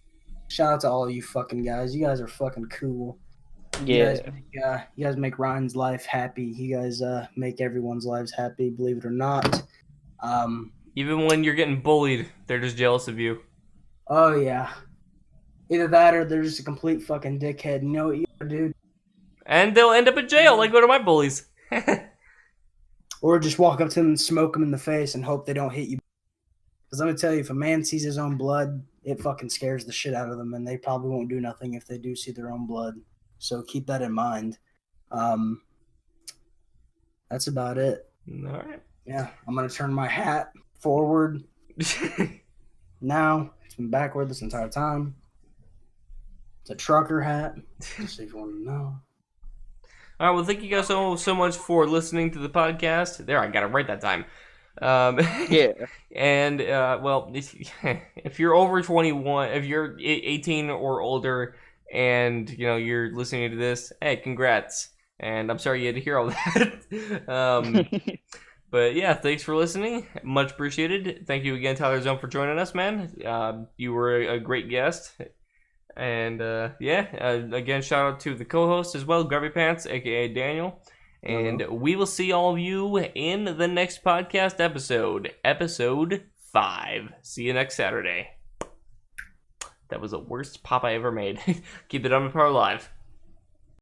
C: Shout out to all of you fucking guys. You guys are fucking cool.
B: Yeah.
C: You guys make Ryan's life happy. You guys make everyone's lives happy, believe it or not.
A: Even when you're getting bullied, they're just jealous of you.
C: Oh, yeah. Either that or they're just a complete fucking dickhead. You know what you gotta do?
A: And they'll end up in jail like one of my bullies.
C: Or just walk up to them and smoke them in the face and hope they don't hit you. Because I'm going to tell you, if a man sees his own blood, it fucking scares the shit out of them, and they probably won't do nothing if they do see their own blood. So keep that in mind. That's about it.
A: All right.
C: Yeah, I'm going to turn my hat forward. Now, it's been backward this entire time. It's a trucker hat, just so you want to know.
A: All right, well, thank you guys so much for listening to the podcast. There, I got it right that time. Yeah. And, well, if you're over 21, if you're 18 or older and, you're listening to this, hey, congrats. And I'm sorry you had to hear all that. But, yeah, thanks for listening. Much appreciated. Thank you again, Tyler Zone, for joining us, man. You were a great guest. And, again, shout out to the co-host as well, Grubby Pants, a.k.a. Daniel. And we will see all of you in the next podcast episode. Episode 5. See you next Saturday. That was the worst pop I ever made. Keep it on the power live.